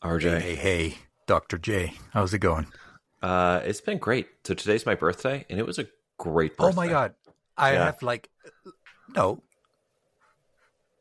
RJ. Hey, Dr. J. How's it going? It's been great. So today's my birthday, and it was a great Oh birthday. my God. I Yeah. have no.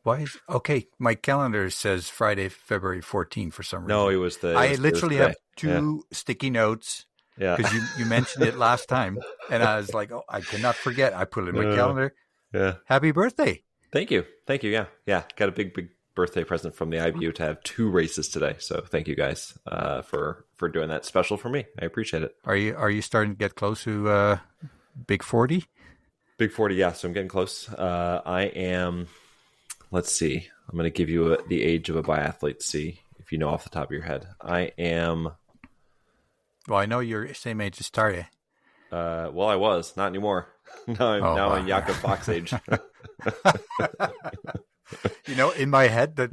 Why is, okay, my calendar says Friday, February 14th for some reason. No, it was I it was literally today. have two sticky notes Yeah. because you mentioned it last time. And I was like, oh, I cannot forget. I put it in my calendar. Yeah. Happy birthday. Thank you. Yeah. Yeah. Got a big birthday present from the IBU to have 2 races today. So thank you guys for doing that special for me. I appreciate it. Are you starting to get close to Big 40? Big 40. Yeah. So I'm getting close. I am. Let's see. I'm going to give you the age of a biathlete. See if you know off the top of your head. I am. Well, I know you're same age as Tarje. Well, I was not anymore. Now I'm Jakob Fox age. In my head that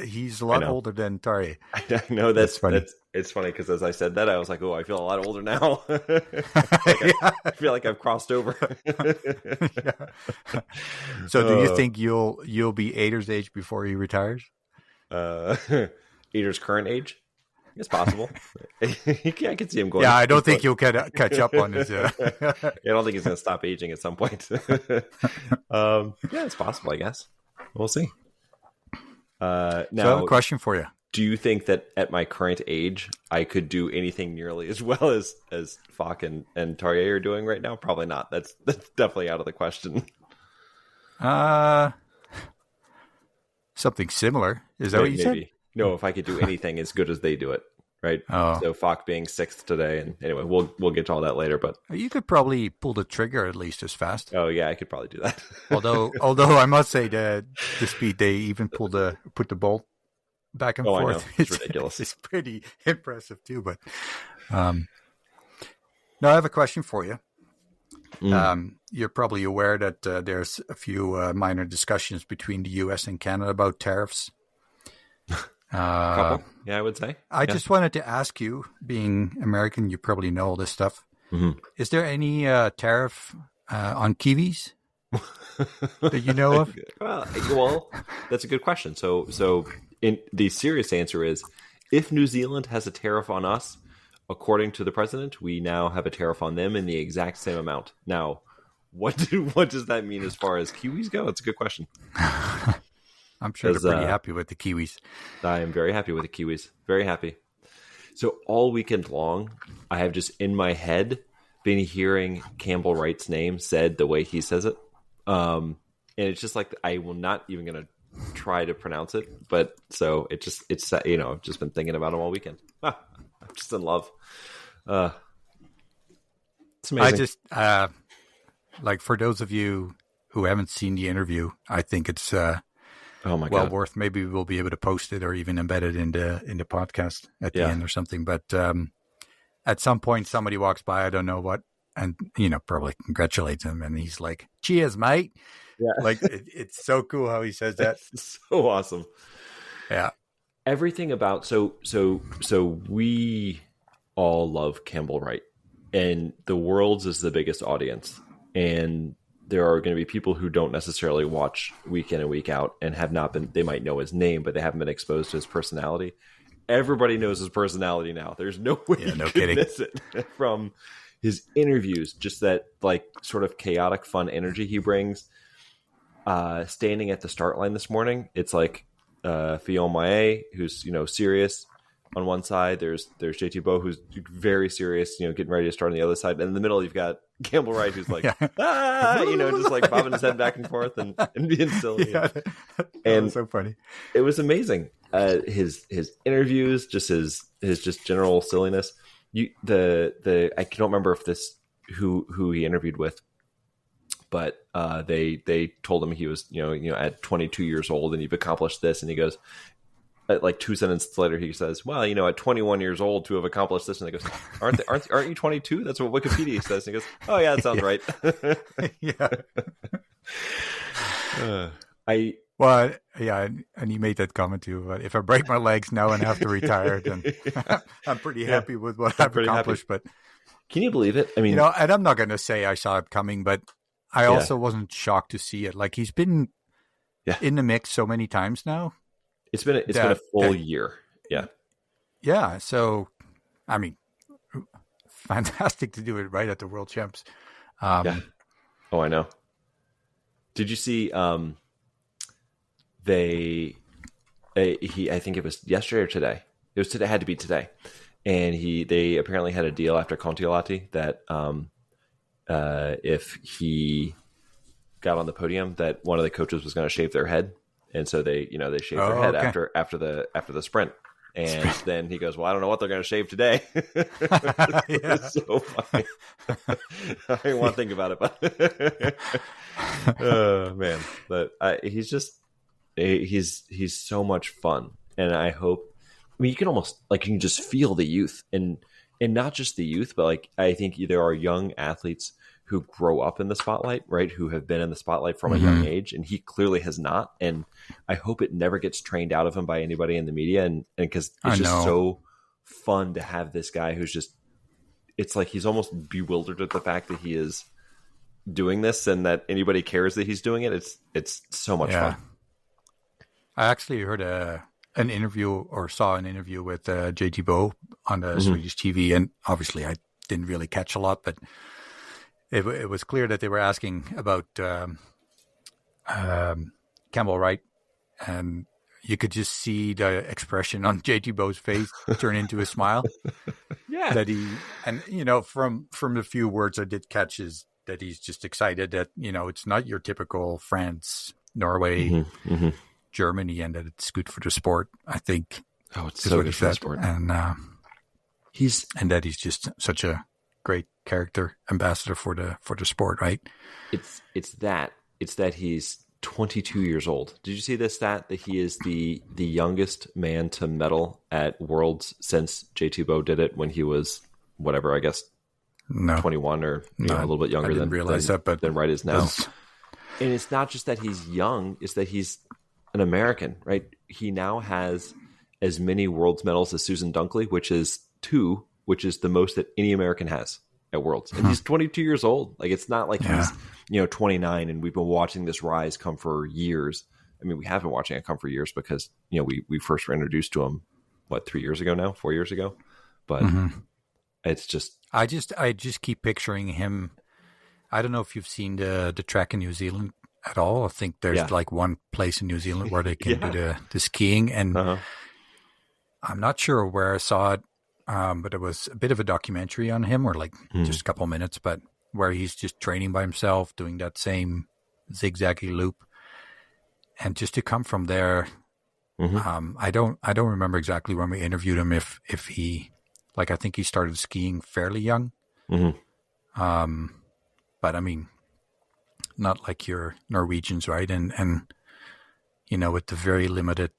he's a lot older than Tarje. I know that's funny. It's funny because as I said that, I was like, "Oh, I feel a lot older now." I feel like I've crossed over. Yeah. So, do you think you'll be Ader's age before he retires? Ader's current age? It's possible. I can see him going. Yeah, I don't think you'll catch up on his. I don't think he's going to stop aging at some point. Yeah, it's possible. I guess we'll see. Now, so I have a question for you. Do you think that at my current age, I could do anything nearly as well as Falk and Tarje are doing right now? Probably not. That's definitely out of the question. Something similar. Is that what you said? No, if I could do anything as good as they do it, right? Oh. So Falk being 6th today, and anyway, we'll get to all that later. But you could probably pull the trigger at least as fast. Oh yeah, I could probably do that. although I must say the speed they even put the bolt back and forth. I know. It's ridiculous. It's pretty impressive too. But no, I have a question for you. You're probably aware that there's a few minor discussions between the U.S. and Canada about tariffs. Couple. Yeah, I would say. I just wanted to ask you, being American, you probably know all this stuff. Mm-hmm. Is there any tariff on kiwis that you know of? Well, that's a good question. So the serious answer is, if New Zealand has a tariff on us, according to the president, we now have a tariff on them in the exact same amount. Now, what does that mean as far as kiwis go? It's a good question. I'm sure they're pretty happy with the kiwis. I am very happy with the kiwis. Very happy. So all weekend long, I have just in my head been hearing Campbell Wright's name said the way he says it. And it's just like, I will not even going to try to pronounce it. But so it's I've just been thinking about him all weekend. I'm just in love. It's amazing. I just, for those of you who haven't seen the interview, I think it's, oh my God. worth. Maybe we'll be able to post it or even embed it in the podcast at the end or something. But at some point, somebody walks by, I don't know what, and probably congratulates him, and he's like, "Cheers, mate!" Yeah, it's so cool how he says that. It's so awesome. Yeah, everything about so we all love Campbell Wright, and the Worlds is the biggest audience, and there are going to be people who don't necessarily watch week in and week out and have not been, they might know his name, but they haven't been exposed to his personality. Everybody knows his personality now. There's no way you can miss it from his interviews. Just that sort of chaotic, fun energy he brings. Standing at the start line this morning, it's like Fillon Maillet, who's, serious on one side. There's JT Bowe, who's very serious, getting ready to start on the other side. And in the middle, you've got Campbell Wright, who's like, just bobbing his head back and forth and being silly. Yeah, and was so funny. It was amazing. His interviews, just his just general silliness. I don't remember if who he interviewed with, but they told him he was at 22 years old and you've accomplished this, and he goes, like 2 sentences later, he says, "Well, at 21 years old to have accomplished this," and he goes, "Aren't you 22? That's what Wikipedia says." And he goes, "Oh yeah, that sounds right." Yeah. And he made that comment too. But if I break my legs now and have to retire, then I'm pretty happy with what I've accomplished. But can you believe it? I mean, and I'm not going to say I saw it coming, but I also wasn't shocked to see it. Like, he's been in the mix so many times now. It's been a full year. Yeah. yeah. So, I mean, fantastic to do it right at the World Champs. Yeah. Oh, I know. Did you see? I think it was yesterday or today. It was today. Had to be today. And they apparently had a deal after Contiolati that if he got on the podium, that one of the coaches was going to shave their head, and so they shaved their head after the sprint. And then he goes, "Well, I don't know what they're going to shave today." It's so funny. I didn't want to think about it, but oh man, but he's so much fun, and I hope. I mean, you can almost you can just feel the youth, and not just the youth, but I think there are young athletes who grow up in the spotlight, right? Who have been in the spotlight from a young age, and he clearly has not. And I hope it never gets trained out of him by anybody in the media, and because it's just so fun to have this guy who's just, it's like he's almost bewildered at the fact that he is doing this and that anybody cares that he's doing it. It's so much fun. I actually heard an interview or saw an interview with JT Bow on the Swedish TV, and obviously I didn't really catch a lot, but it was clear that they were asking about Campbell Wright, and you could just see the expression on JT Bow's face turn into a smile. Yeah, that from the few words I did catch is that he's just excited that it's not your typical France, Norway, Germany, and that it's good for the sport. I think. Oh, it's so good for the sport, and that he's just such a great character ambassador for the sport, right? It's that he's 22 years old. Did you see this stat that he is the youngest man to medal at Worlds since JT Bow did it when he was whatever, I guess 21 or a little bit younger than Wright is now. And it's not just that he's young, it's that he's an American, right? He now has as many Worlds medals as Susan Dunkley, which is 2, which is the most that any American has at Worlds. And he's 22 years old. It's not like he's 29 and we've been watching this rise come for years. I mean, we have been watching it come for years because we first were introduced to him 4 years ago. But it's just I just keep picturing him. I don't know if you've seen the track in New Zealand at all. I think there's one place in New Zealand where they can do the skiing, and I'm not sure where I saw it. But it was a bit of a documentary on him, or just a couple of minutes, but where he's just training by himself, doing that same zigzaggy loop, and just to come from there. I don't remember exactly when we interviewed him if he, I think he started skiing fairly young. But I mean, not like your Norwegians, right? And with the very limited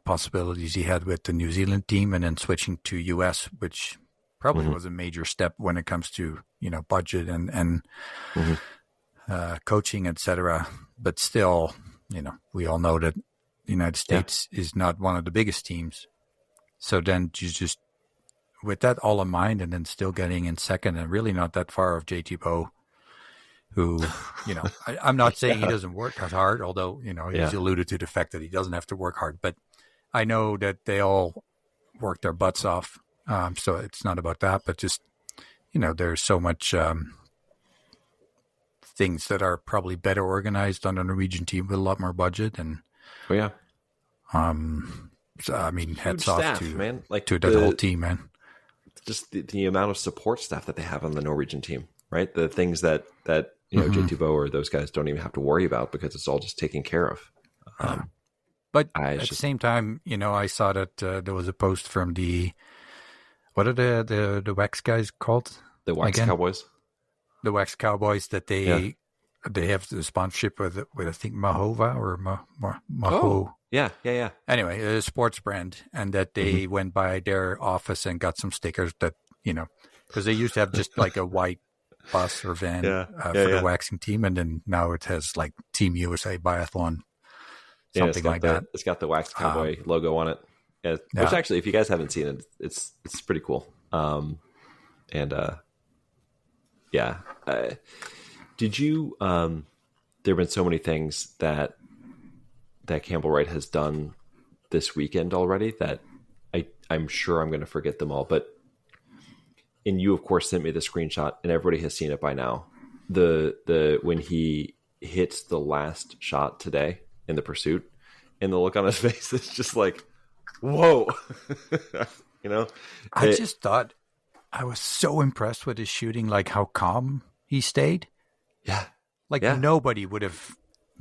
possibilities he had with the New Zealand team, and then switching to US, which probably was a major step when it comes to budget and coaching, etc. But still, we all know that the United States is not one of the biggest teams. So then you just, with that all in mind, and then still getting in second and really not that far of JT Bow, who, I'm not saying he doesn't work as hard, although, he's alluded to the fact that he doesn't have to work hard, but I know that they all work their butts off. So it's not about that, but just, there's so much things that are probably better organized on a Norwegian team with a lot more budget. And, so, I mean, hats staff, off to, man. To the whole team, man. Just the amount of support staff that they have on the Norwegian team, right? The things that JT Bow or those guys don't even have to worry about because it's all just taken care of. But at the same time, I saw that there was a post from what are the Wax guys called? The Wax Cowboys. The Wax Cowboys, that they have the sponsorship with I think Mahova or Maho. Oh, yeah. Anyway, a sports brand, and that they went by their office and got some stickers that, because they used to have just a white bus or van for the waxing team, and then now it has Team USA Biathlon, something like that. It's got the Wax Cowboy logo on it. Which actually, if you guys haven't seen it, it's pretty cool. Did you? There have been so many things that Campbell Wright has done this weekend already that I'm sure I'm going to forget them all, but, and you of course sent me the screenshot and everybody has seen it by now. When he hits the last shot today in the pursuit and the look on his face is just like, whoa. I just thought I was so impressed with his shooting, like how calm he stayed. Yeah. Like nobody would have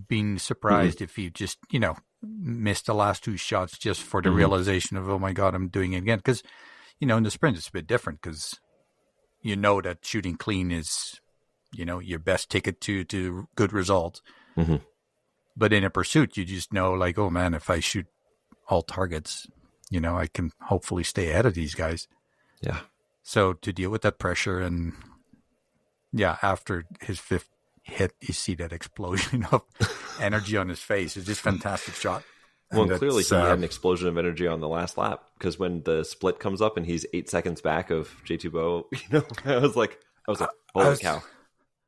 been surprised if he just, missed the last two shots just for the realization of, oh my God, I'm doing it again. Because, in the sprint, it's a bit different because that shooting clean is, your best ticket to good results. Mm-hmm. But in a pursuit, you just know, like, oh man, if I shoot all targets, I can hopefully stay ahead of these guys. Yeah. So to deal with that pressure and after his fifth hit, you see that explosion of energy on his face. It's just a fantastic shot. Well, and clearly he had an explosion of energy on the last lap because when the split comes up and he's 8 seconds back of J2 Bo, I was like, holy cow.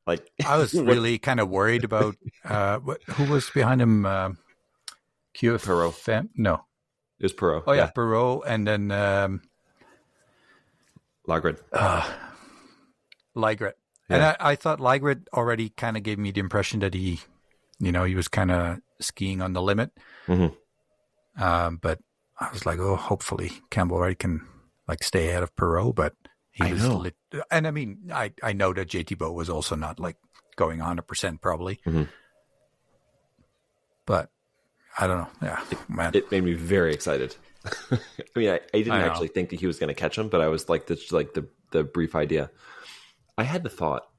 Like, I was really kind of worried about who was behind him. QF Perot. No. It was Perot. Oh, yeah, Perot. And then Lagrad. Lagrad. Yeah. And I thought Lagrad already kind of gave me the impression that he was kind of skiing on the limit. Mm-hmm. But I was like, hopefully Campbell Wright can stay ahead of Perot. But he was and I mean, I know that JT Bo was also not going 100% probably. Mm-hmm. But I don't know. Yeah, man. It made me very excited. I mean, I didn't actually think that he was going to catch him, but I was like, the brief idea. I had the thought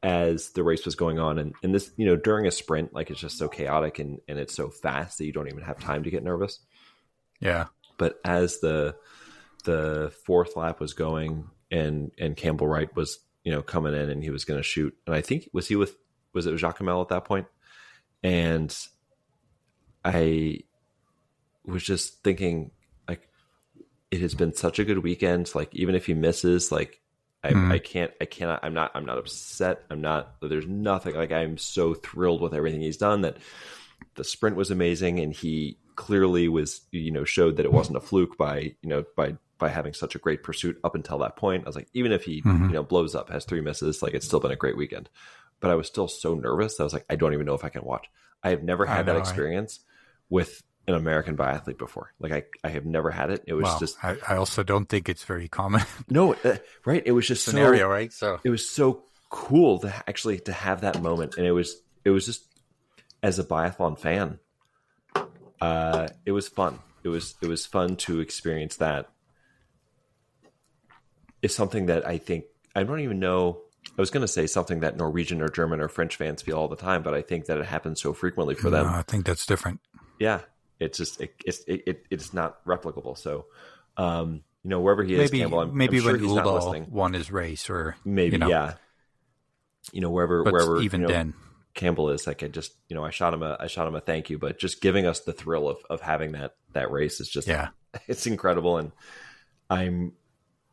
as the race was going on, and this, during a sprint, it's just so chaotic and it's so fast that you don't even have time to get nervous. Yeah. But as the fourth lap was going and Campbell Wright was, coming in and he was going to shoot, and I think was it Jacquemelle at that point? And I was just thinking, it has been such a good weekend. Even if he misses, I cannot, I'm not upset. There's nothing, I'm so thrilled with everything he's done, that the sprint was amazing. And he clearly was, showed that it wasn't a fluke by having such a great pursuit up until that point. I was like, even if he, blows up, has 3 misses, it's still been a great weekend. But I was still so nervous. I was like, I don't even know if I can watch. I have never had that experience with an American biathlete before. I have never had it. It was just. I also don't think it's very common. No, right. It was just scenario, right? So it was so cool to actually to have that moment, and it was just, as a biathlon fan, it was fun. It was fun to experience that. It's something that I think, I don't even know. I was going to say something that Norwegian or German or French fans feel all the time, but I think that it happens so frequently for them. I think that's different. Yeah. It's just, it's not replicable. So, wherever he is, Campbell, I'm when sure he's not listening. Won his race, or maybe, yeah. Wherever even then Campbell is, I just, I shot him a thank you, but just giving us the thrill of having that race is just, it's incredible. And I'm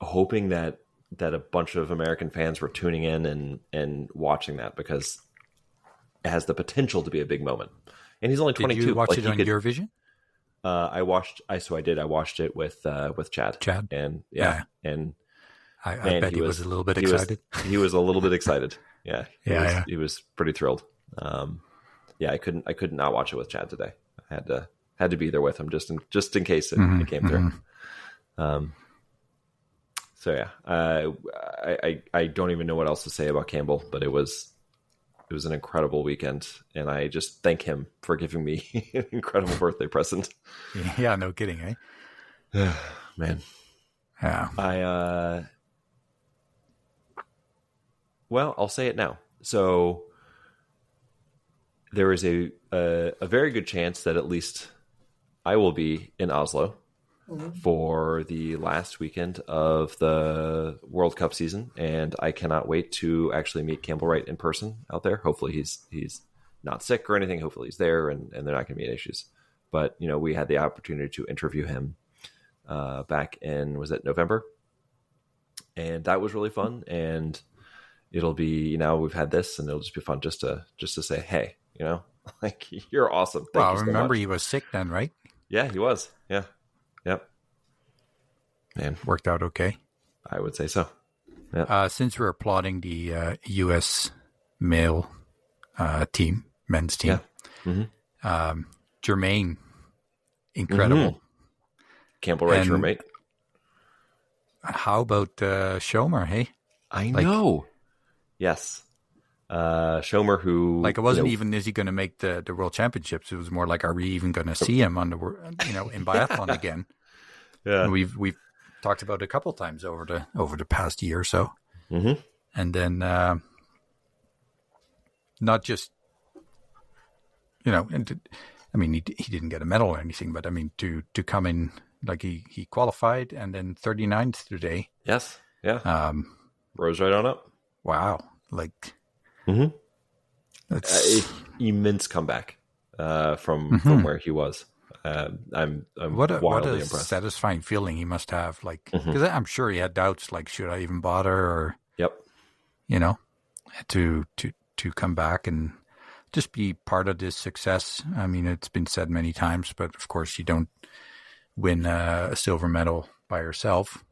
hoping that a bunch of American fans were tuning in and watching that, because it has the potential to be a big moment. And he's only 22. Did you watch it on Eurovision? I watched it with Chad. And and I bet he was a little bit excited. He was a little bit excited. Yeah. He was pretty thrilled. I couldn't not watch it with Chad today. I had to be there with him just in case it came through. So yeah, I don't even know what else to say about Campbell, but it was an incredible weekend, and I just thank him for giving me an incredible birthday present. Yeah, no kidding, eh? Man. Yeah. Well, I'll say it now. So there is a very good chance that at least I will be in Oslo for the last weekend of the World Cup season, and I cannot wait to actually meet Campbell Wright in person out there. Hopefully he's not sick or anything. Hopefully he's there, and they're not going to be any issues. But we had the opportunity to interview him back in, was it November? And that was really fun. And it'll be, we've had this, and it'll just be fun just to say, hey, you're awesome. Thank you so remember much. He was sick then, right? Yeah, he was. Yeah. Yep. Man, worked out okay. I would say so. Yeah. Since we're applauding the U.S. male men's team, Jermaine, incredible. Campbell Wright's roommate. How about Schomer, hey? I know. Yes. Schomer, who... Like, it wasn't even, is he going to make the World Championships? It was more like, are we even going to see him on the, in biathlon again? Yeah. And we've talked about it a couple of times over the past year or so. Mm-hmm. And then not just, he didn't get a medal or anything, but I mean, to come in, like he qualified and then 39th today. Yes. Yeah. Rose right on up. Wow. Like, that's immense comeback from where he was. I'm what wildly a impressed. Satisfying feeling he must have. Like, because I'm sure he had doubts. Like, should I even bother? Or to come back and just be part of this success. I mean, it's been said many times, but of course, you don't win a silver medal by yourself.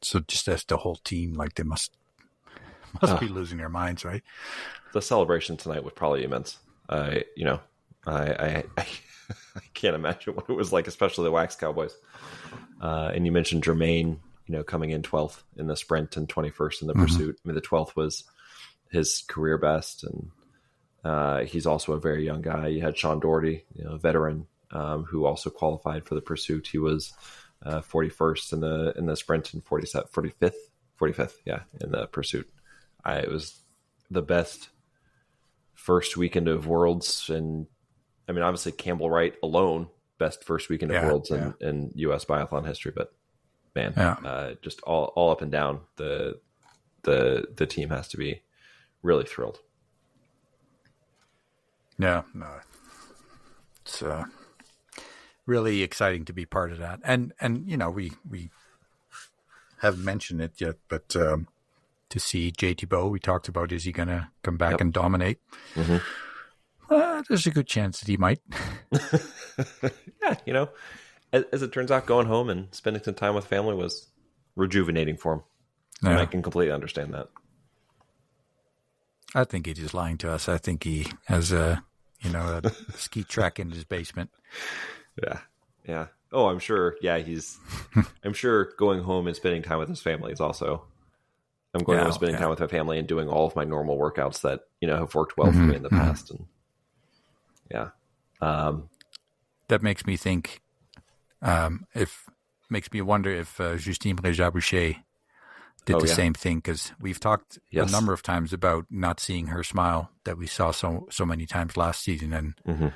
So just as the whole team, like they must be losing their minds, right? The celebration tonight was probably immense. I can't imagine what it was like, especially the Wax Cowboys. And you mentioned Jermaine, coming in 12th in the sprint and 21st in the pursuit. I mean, the 12th was his career best, and he's also a very young guy. You had Sean Doherty, a veteran, who also qualified for the pursuit. He was 41st in the sprint and 45th, in the pursuit. It was the best first weekend of Worlds, and I mean, obviously Campbell Wright alone, best first weekend of Worlds in U.S. biathlon history. But man, just all up and down, the team has to be really thrilled. Yeah, no, it's really exciting to be part of that, and we haven't mentioned it yet, but to see JT Bowe, we talked about, is he going to come back and dominate? There's a good chance that he might. Yeah, as it turns out, going home and spending some time with family was rejuvenating for him. And I can completely understand that. I think he's just lying to us. I think he has a ski track in his basement. Yeah. Oh, I'm sure. Yeah, I'm sure going home and spending time with his family is also. I'm going home and spending time with my family and doing all of my normal workouts that have worked well for me in the past. And that makes me think. Makes me wonder if Justine Braisaz-Bouchet did the same thing, because we've talked a number of times about not seeing her smile that we saw so many times last season, and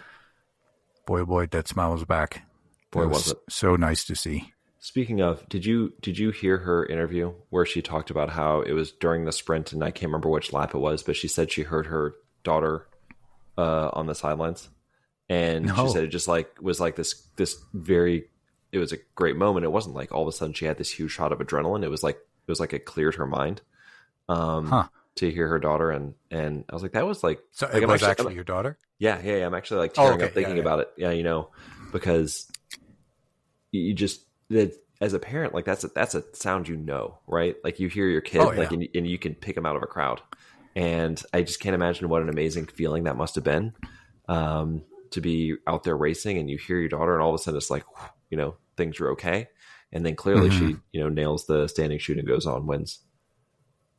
boy, that smile was back. Boy, was it so nice to see. Speaking of, did you hear her interview where she talked about how it was during the sprint, and I can't remember which lap it was, but she said she heard her daughter on the sidelines, and she said it just was like this very. It was a great moment. It wasn't like all of a sudden she had this huge shot of adrenaline. It was like it cleared her mind to hear her daughter, and I was like, that was like, so it was actually your daughter. Yeah. I'm actually like tearing up thinking about it. Yeah, because you just as a parent, like that's a sound, right? Like you hear your kid, and you can pick him out of a crowd, and I just can't imagine what an amazing feeling that must have been to be out there racing, and you hear your daughter, and all of a sudden it's like, things are okay. And then clearly she, nails the standing shoot and goes on, wins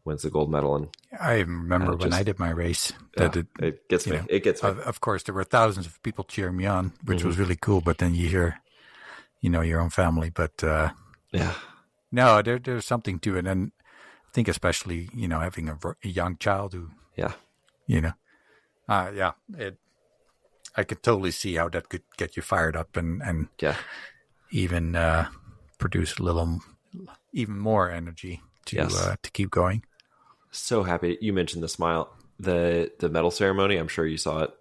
the gold medal. And I remember when I did my race, it gets me. It gets me. Of course, there were thousands of people cheering me on, which was really cool. But then you hear, your own family. But no, there's something to it, and I think especially having a young child who, I could totally see how that could get you fired up and even produce a little even more energy to keep going. So happy you mentioned the smile. The medal ceremony, I'm sure you saw it,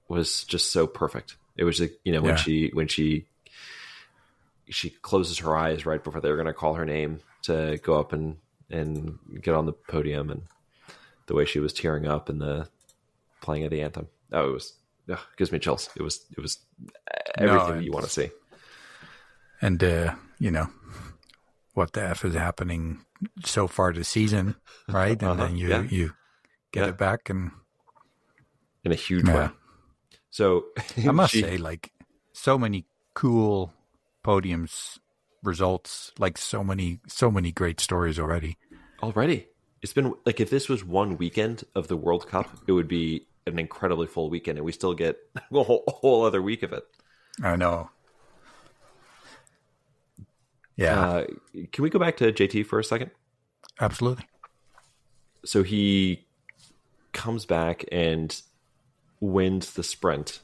was just so perfect. It was like, when she closes her eyes right before they were going to call her name to go up and get on the podium, and the way she was tearing up and the playing of the anthem. It gives me chills. It was everything you want to see. and what the F is happening so far this season, right? And then you get it back and in a huge way. So I must say, like, so many cool podiums results, like so many great stories already. It's been like, if this was one weekend of the World Cup, it would be an incredibly full weekend, and we still get a whole other week of it. I know. Yeah. Can we go back to JT for a second? Absolutely. So he comes back and wins the sprint,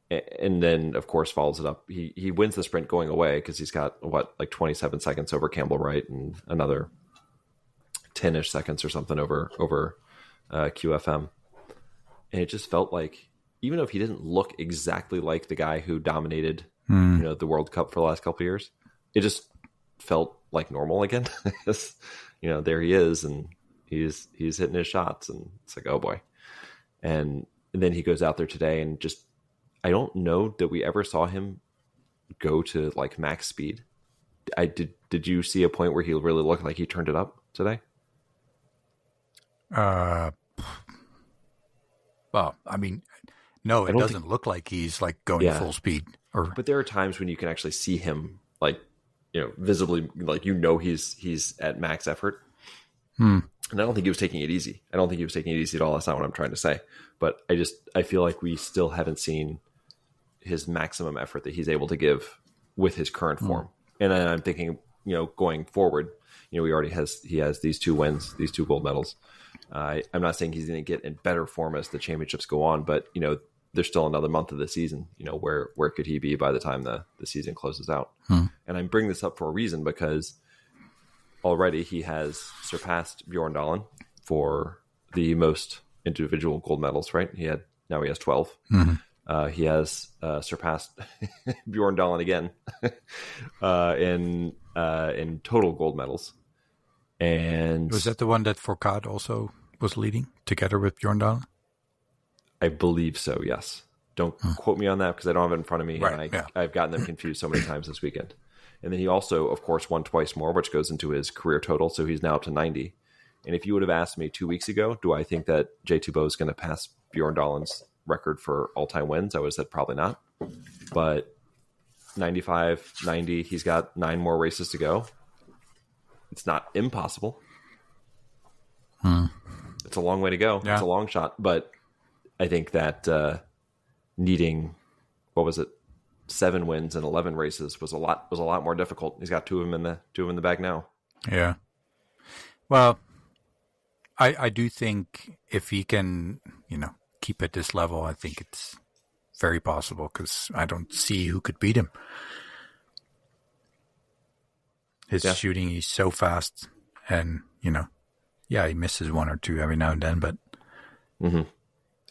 and then of course follows it up. He wins the sprint going away because he's got 27 seconds over Campbell Wright and another 10-ish seconds or something over QFM. And it just felt like, even though if he didn't look exactly like the guy who dominated the World Cup for the last couple of years, it just felt like normal again. There he is, and he's hitting his shots, and it's like, oh boy. And then he goes out there today, and just, I don't know that we ever saw him go to like max speed. Did you see a point where he really looked like he turned it up today? Well, I mean, no, it doesn't look like he's like going full speed. But there are times when you can actually see him, like, visibly, like, he's at max effort. And I don't think he was taking it easy. I don't think he was taking it easy at all. That's not what I'm trying to say. But I feel like we still haven't seen his maximum effort that he's able to give with his current form. And then I'm thinking, going forward, he has these 2 wins, these 2 gold medals. I'm not saying he's going to get in better form as the championships go on, but there's still another month of the season. Where could he be by the time the season closes out? And I'm bringing this up for a reason, because already he has surpassed Bjorn Dahlen for the most individual gold medals. Right? Now he has 12. He has surpassed Bjorn Dahlen again in total gold medals. And was that the one that Fourcade also was leading together with Bjorn Dahlen? I believe so, yes. Don't quote me on that, because I don't have it in front of me. Right, and I've gotten them confused so many times this weekend. And then he also, of course, won twice more, which goes into his career total. So he's now up to 90. And if you would have asked me 2 weeks ago, do I think that J2 Bo is going to pass Bjorn Dahlen's record for all-time wins, I would have said probably not. But 95, 90, he's got 9 more races to go. It's not impossible. It's a long way to go. Yeah. It's a long shot. But I think that needing, 7 wins and 11 races was a lot more difficult. He's got 2 of them in the bag now. Yeah. Well, I do think if he can, keep at this level, I think it's very possible, because I don't see who could beat him. His shooting, he's so fast, and he misses 1 or 2 every now and then, but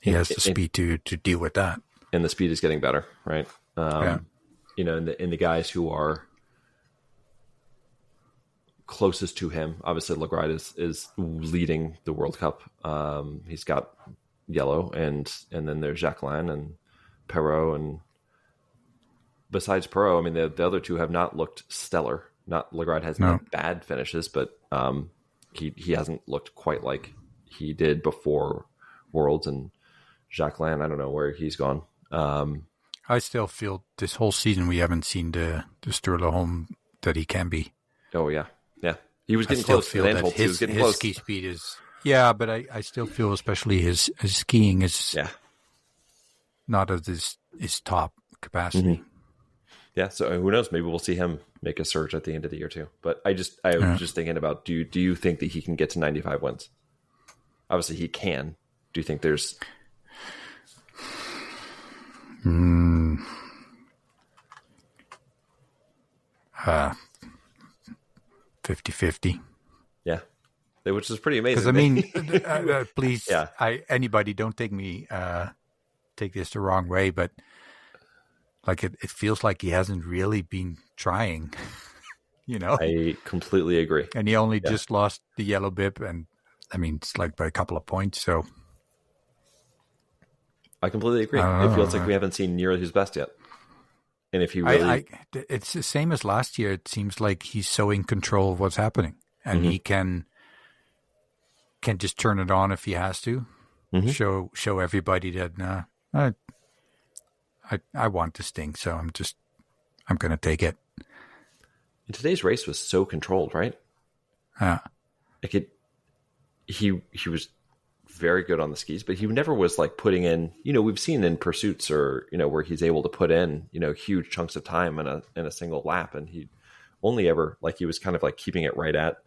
he has the speed to deal with that. And the speed is getting better, right? And the guys who are closest to him, obviously Legride is leading the World Cup. He's got yellow, and then there's Jacqueline and Perrault, and besides Perrault, I mean, the other 2 have not looked stellar. Legride has had bad finishes, but he hasn't looked quite like he did before Worlds. And Jacqueline, I don't know where he's gone. I still feel this whole season we haven't seen the Sturla that he can be. Oh yeah. He was getting close to the his ski speed is but I still feel especially his skiing is not at his top capacity. Yeah, so who knows? Maybe we'll see him make a surge at the end of the year too. But I was just thinking about, do you think that he can get to 95 wins? Obviously he can. Do you think there's 50-50. Yeah, which is pretty amazing. Because I mean, please, anybody don't take this the wrong way, but like it feels like he hasn't really been trying. I completely agree. And he only just lost the yellow bib, and I mean it's like by a couple of points. So I completely agree. It feels like we haven't seen nearly his best yet. And if he really, it's the same as last year. It seems like he's so in control of what's happening, and he can just turn it on if he has to. Show everybody that I want this thing, so I'm going to take it. And today's race was so controlled, right? Like he was very good on the skis, but he never was like putting in, we've seen in pursuits or, where he's able to put in, huge chunks of time in a single lap. And he only ever, like, he was kind of like keeping it right at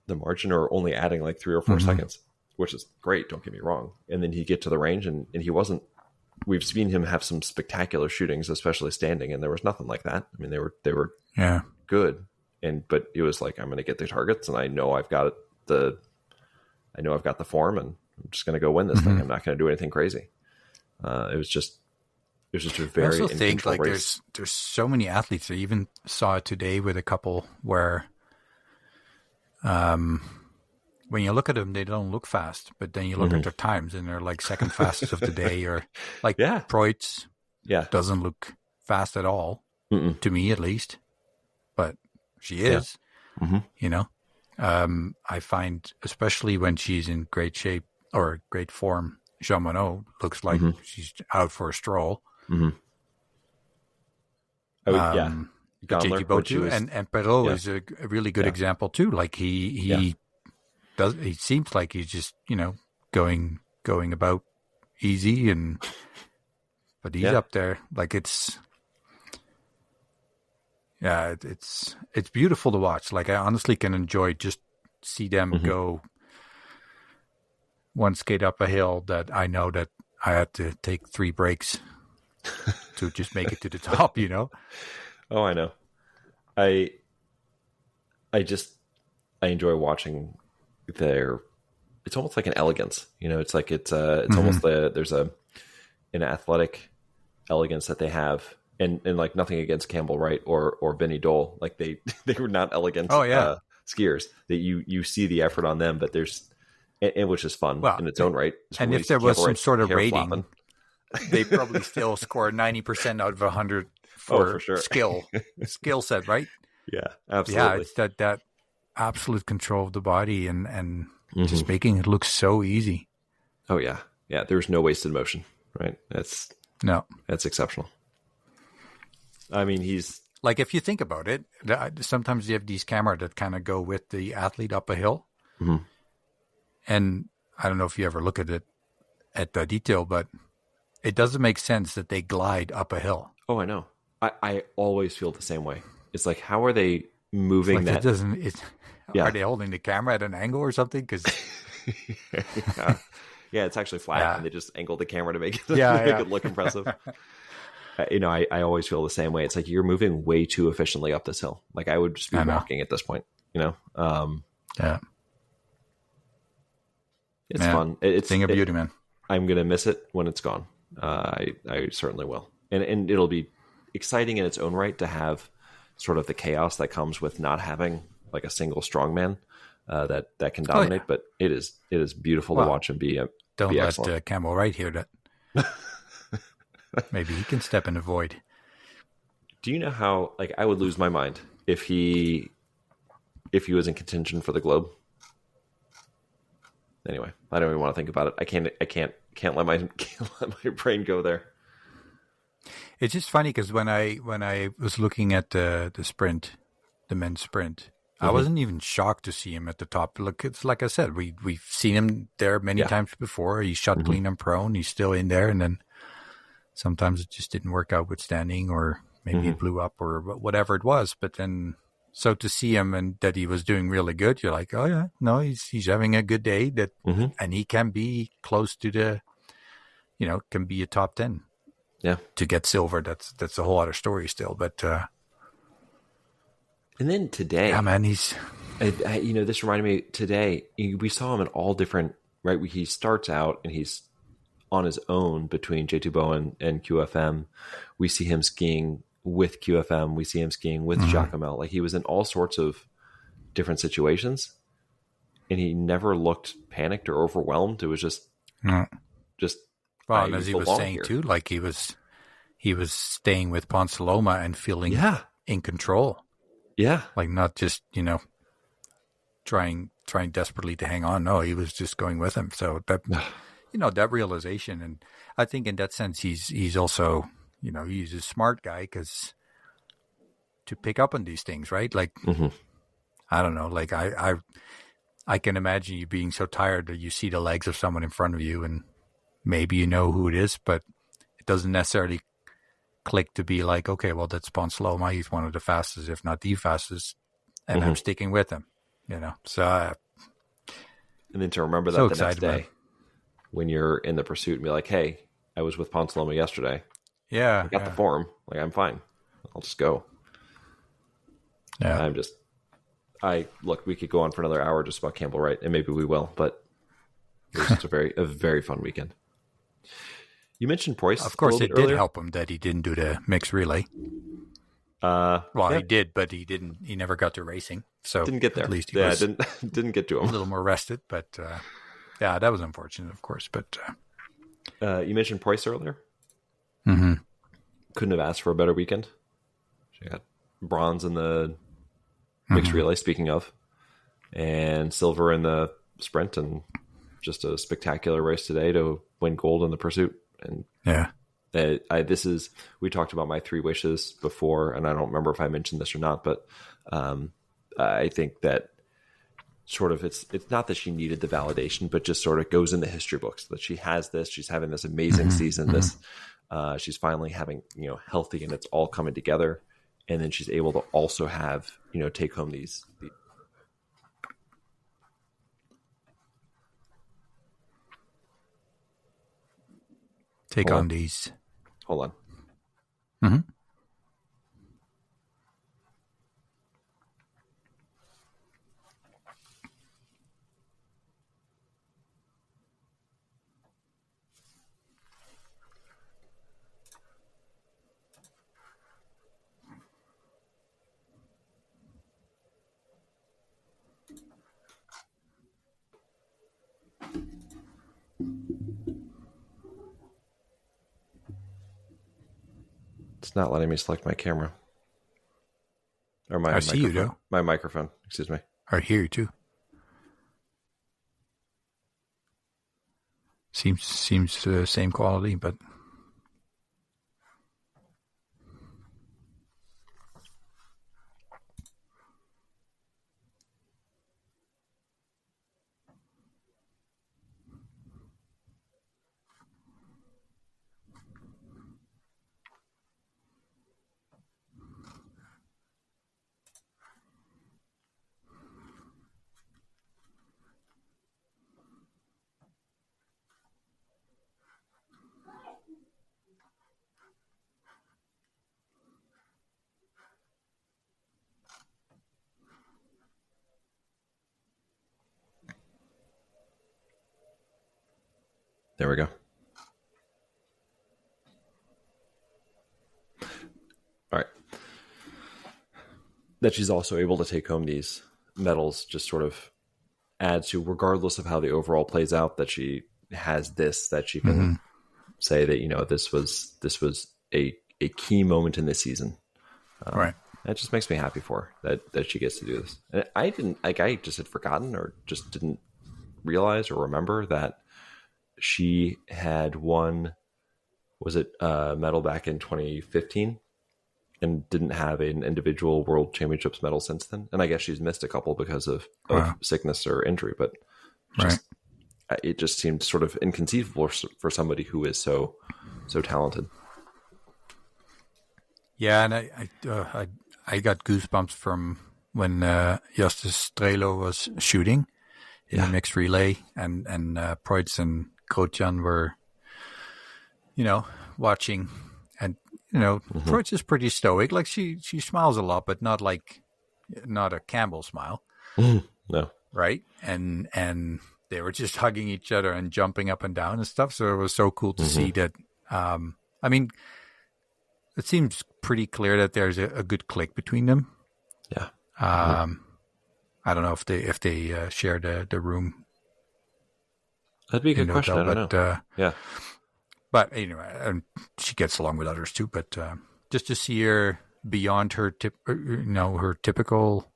the margin or only adding like 3 or 4 seconds, which is great. Don't get me wrong. And then he'd get to the range and he wasn't, we've seen him have some spectacular shootings, especially standing. And there was nothing like that. I mean, they were good. But it was like, I'm going to get the targets and I know I've got the form and I'm just going to go win this thing. I'm not going to do anything crazy. It was just a very, I also think like race. There's so many athletes. I even saw it today with a couple where, when you look at them, they don't look fast, but then you look at their times and they're like second fastest of the day, or like Preuss doesn't look fast at all to me, at least, but she is, I find, especially when she's in great shape or great form, Jean Monod looks like she's out for a stroll. JT Botu and Perrault is a really good example too. Like he seems like he's just, going about easy but he's up there. Like it's beautiful to watch. Like I honestly can enjoy just see them go one skate up a hill that I know that I had to take 3 breaks to just make it to the top, Oh, I know. I enjoy watching it's almost like an elegance, it's like, it's almost there's an athletic elegance that they have. And like nothing against Campbell Wright or Benny Dole. Like they were not elegant skiers that you see the effort on them, but and which is fun in its own right. And if there was some sort of rating, they probably still score 90% out of 100 for sure. skill set, right? Yeah, absolutely. Yeah, it's that absolute control of the body and just making it look so easy. Oh yeah. Yeah. There's no wasted motion, right? That's exceptional. I mean, he's like, if you think about it, sometimes you have these cameras that kind of go with the athlete up a hill. And I don't know if you ever look at it at the detail, but it doesn't make sense that they glide up a hill. Oh, I know. I always feel the same way. It's like, how are they moving that? Are they holding the camera at an angle or something? Because it's actually flat, and they just angled the camera to make it look impressive. I always feel the same way. It's like you're moving way too efficiently up this hill. Like I would just be walking at this point. It's fun. It's thing of beauty, man. I'm gonna miss it when it's gone. I certainly will, and it'll be exciting in its own right to have sort of the chaos that comes with not having like a single strongman that can dominate. But it is beautiful to watch him be don't let excellent. Campbell Wright hear that. Maybe he can step in the void. Do you know how, like, I would lose my mind if he was in contention for the globe? Anyway, I don't even want to think about it. I can't let my brain go there. It's just funny because when I was looking at the sprint, the men's sprint, I wasn't even shocked to see him at the top. Look, it's like I said, we've seen him there many times before. He shot clean and prone. He's still in there, and then sometimes it just didn't work out with standing, or maybe it blew up, or whatever it was. But then, so to see him and that he was doing really good, you're like, oh yeah, no, he's having a good day. That and he can be close to the, can be a top 10. Yeah, to get silver, that's a whole other story still. But and then today, yeah, man, he's this reminded me today. We saw him in all different right. He starts out and he's on his own between J2 Bowen and QFM. We see him skiing with QFM. We see him skiing with Jacquemelle. Like he was in all sorts of different situations, and he never looked panicked or overwhelmed. It was just. Well, and as he was saying too, like he was he was staying with Ponsaloma and feeling in control. Yeah. Like not just, trying desperately to hang on. No, he was just going with him. So that, that realization. And I think in that sense, he's also, he's a smart guy because to pick up on these things, right? Like, I don't know, like I can imagine you being so tired that you see the legs of someone in front of you and maybe you know who it is, but it doesn't necessarily click to be like, okay, well, that's Ponsaloma. He's one of the fastest, if not the fastest, and I'm sticking with him, So, and then to remember that the next day when you're in the pursuit and be like, hey, I was with Ponsaloma yesterday. Yeah. I got the form. Like, I'm fine. I'll just go. Yeah. Look, we could go on for another hour just about Campbell Wright, and maybe we will, but it was just a very fun weekend. You mentioned Preuss. Of course, it did help him that he didn't do the mixed relay. He did, but he didn't. He never got to racing, so didn't get there. At least he was didn't get to him. A little more rested, but that was unfortunate, of course. But you mentioned Preuss earlier. Mm-hmm. Couldn't have asked for a better weekend. She got bronze in the mixed relay. Speaking of, and silver in the sprint, and just a spectacular race today to win gold in the pursuit. And we talked about my 3 wishes before, and I don't remember if I mentioned this or not, but I think that sort of it's not that she needed the validation, but just sort of goes in the history books that she has this. She's having this amazing season. This she's finally having healthy, and it's all coming together. And then she's able to also have take home these. On these. Hold on. Mm-hmm. It's not letting me select my camera. Or my I see you, though. My microphone, excuse me. I hear you, too. Seems same quality, but... There we go. All right. That she's also able to take home these medals just sort of adds to, regardless of how the overall plays out, that she has this, that she can say that, this was a key moment in this season. Right. That just makes me happy for her that she gets to do this. And I just had forgotten or just didn't realize or remember that she had won, was it a medal back in 2015 and didn't have an individual world championships medal since then. And I guess she's missed a couple because of sickness or injury, but it just seemed sort of inconceivable for somebody who is so talented. Yeah. And I got goosebumps from when Justus Strelo was shooting in the mixed relay and Preuss and Grotjan were, watching, and Preuss is pretty stoic. Like she smiles a lot, but not a Campbell smile. No, right? And they were just hugging each other and jumping up and down and stuff. So it was so cool to see that. I mean, it seems pretty clear that there's a good click between them. Yeah. I don't know if they share the room. That'd be a good question. I don't know. Yeah. But anyway, and she gets along with others too. But just to see her beyond her her typical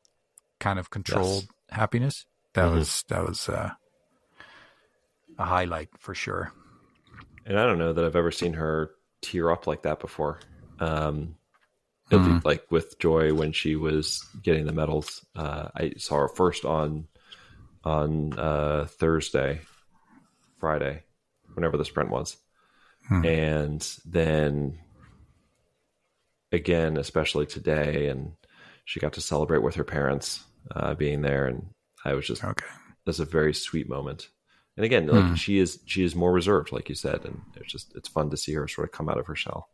kind of controlled happiness, that was a highlight for sure. And I don't know that I've ever seen her tear up like that before. Like with joy when she was getting the medals. I saw her first on Friday, whenever the sprint was. And then again, especially today, and she got to celebrate with her parents being there, and I was just that's a very sweet moment. And again, like she is more reserved, like you said, and it's fun to see her sort of come out of her shell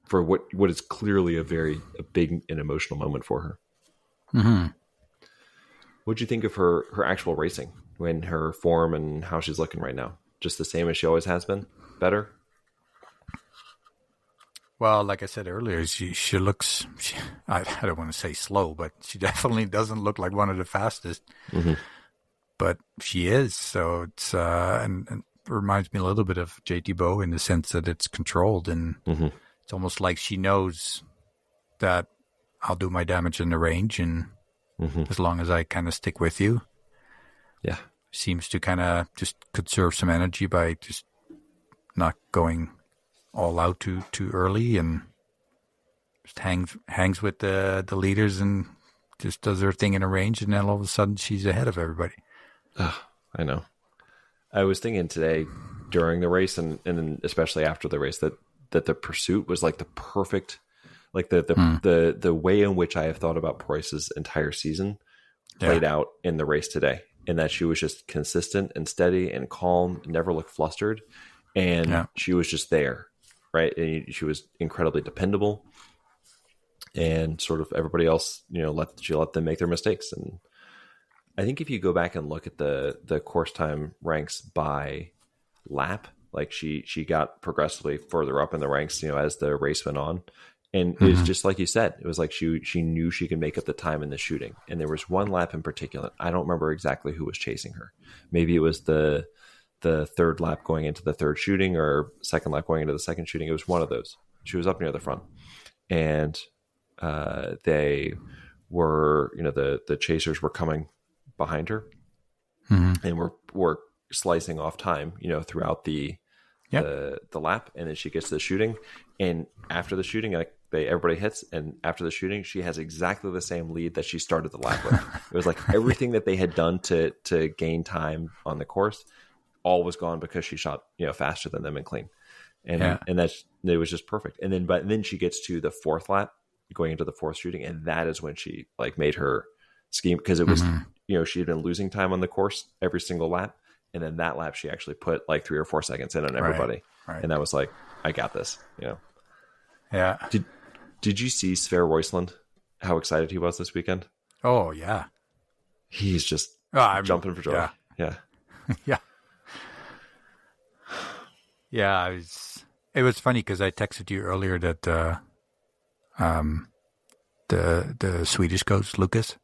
for what is clearly a big and emotional moment for her. What'd you think of her actual racing, when her form and how she's looking right now? Just the same as she always has been? Better? Well, like I said earlier, she looks, I don't want to say slow, but she definitely doesn't look like one of the fastest. But she is. So it's, and it reminds me a little bit of JT Bow in the sense that it's controlled. And it's almost like she knows that I'll do my damage in the range. And as long as I kind of stick with you. Yeah. Seems to kind of just conserve some energy by just not going all out too early, and just hangs with the leaders and just does her thing in a range, and then all of a sudden she's ahead of everybody. I know. I was thinking today during the race and then especially after the race that the pursuit was like the perfect, like the way in which I have thought about Preuss's entire season played out in the race today, in that she was just consistent and steady and calm, never looked flustered, and she was just there. Right. And she was incredibly dependable, and sort of everybody else, she let them make their mistakes. And I think if you go back and look at the course time ranks by lap, like she got progressively further up in the ranks, as the race went on. And it was just like you said, it was like she knew she could make up the time in the shooting. And there was one lap in particular, I don't remember exactly who was chasing her. Maybe it was the third lap going into the third shooting, or second lap going into the second shooting. It was one of those. She was up near the front, and they were, the chasers were coming behind her, and were slicing off time, throughout the lap. And then she gets to the shooting, and after the shooting, everybody hits, and after the shooting, she has exactly the same lead that she started the lap with. It was like everything that they had done to gain time on the course, all was gone because she shot, faster than them and clean. And it was just perfect. And then she gets to the fourth lap going into the fourth shooting. And that is when she made her scheme, because it was, she had been losing time on the course every single lap. And then that lap, she actually put 3 or 4 seconds in on everybody. Right. And that was like, I got this, Yeah. Did you see Sverre Roisland, how excited he was this weekend? Oh yeah. He's just jumping for joy. Yeah. Yeah. Yeah. Yeah, it was funny because I texted you earlier that the Swedish coach Lucas,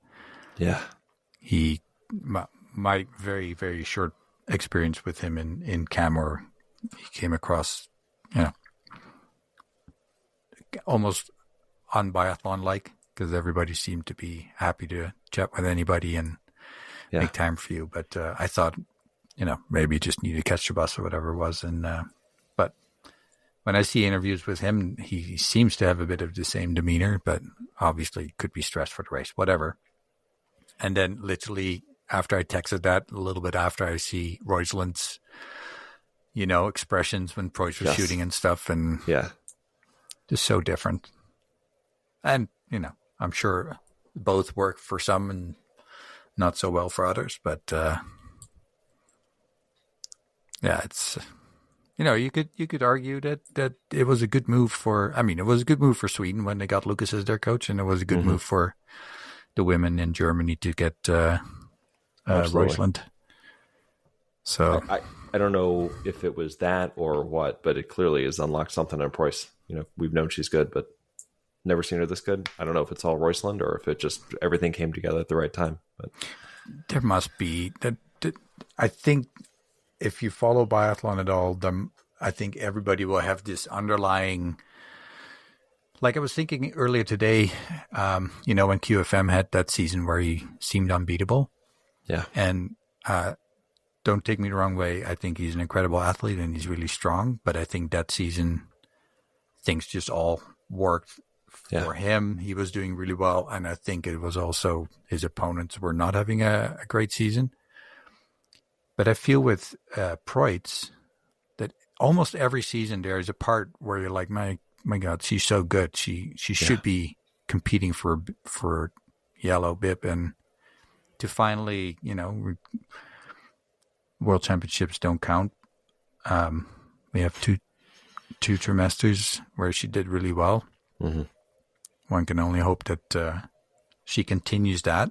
my very, very short experience with him in Camor, he came across, almost on Biathlon like, because everybody seemed to be happy to chat with anybody and make time for you. But I thought, maybe you just need to catch the bus or whatever it was. And but when I see interviews with him, he seems to have a bit of the same demeanor, but obviously could be stressed for the race, whatever. And then literally after I texted that, a little bit after, I see Roisland's, expressions when Preuss was shooting and stuff, and just so different. And, I'm sure both work for some and not so well for others, but it's, you could argue that it was a good move it was a good move for Sweden when they got Lucas as their coach, and it was a good move for the women in Germany to get Roisland. So I don't know if it was that or what, but it clearly has unlocked something in Preuss. We've known she's good, but never seen her this good. I don't know if it's all Roisland or if it just everything came together at the right time. But there must be that. I think if you follow biathlon at all, I think everybody will have this underlying. Like I was thinking earlier today, when QFM had that season where he seemed unbeatable. Yeah. And don't take me the wrong way. I think he's an incredible athlete and he's really strong. But I think that season, things just all worked for him. He was doing really well. And I think it was also his opponents were not having a great season. But I feel with Preuss that almost every season there is a part where you're like, my God, she's so good. She should be competing for yellow bib, and to finally, World Championships don't count. We have two trimesters where she did really well. Mm-hmm. One can only hope that she continues that.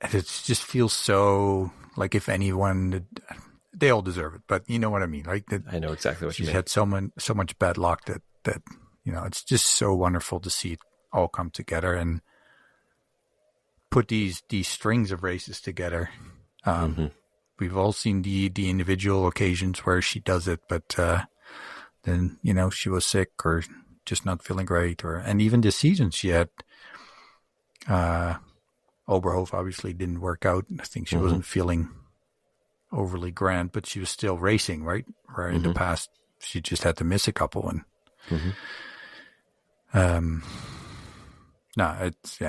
And it just feels so like if anyone. They all deserve it, but you know what I mean. Like that, I know exactly what you mean. She's had so much bad luck that it's just so wonderful to see it all come together and put these strings of races together. We've all seen the individual occasions where she does it, but then she was sick or just not feeling great, and even this season she had. Oberhof obviously didn't work out. I think she wasn't feeling overly grand, but she was still racing, right? Where in the past she just had to miss a couple, and it's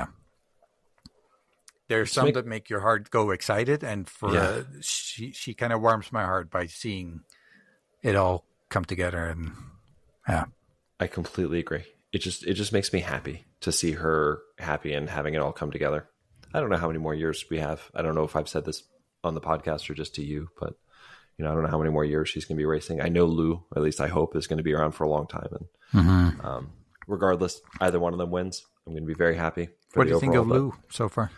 There's some that make your heart go excited, and for she kind of warms my heart by seeing it all come together, and I completely agree. It just makes me happy to see her happy and having it all come together. I don't know how many more years we have. I don't know if I've said this on the podcast or just to you, but I don't know how many more years she's going to be racing. I know Lou, at least I hope, is going to be around for a long time. And regardless, either one of them wins, I'm going to be very happy. What do you think of Lou so far?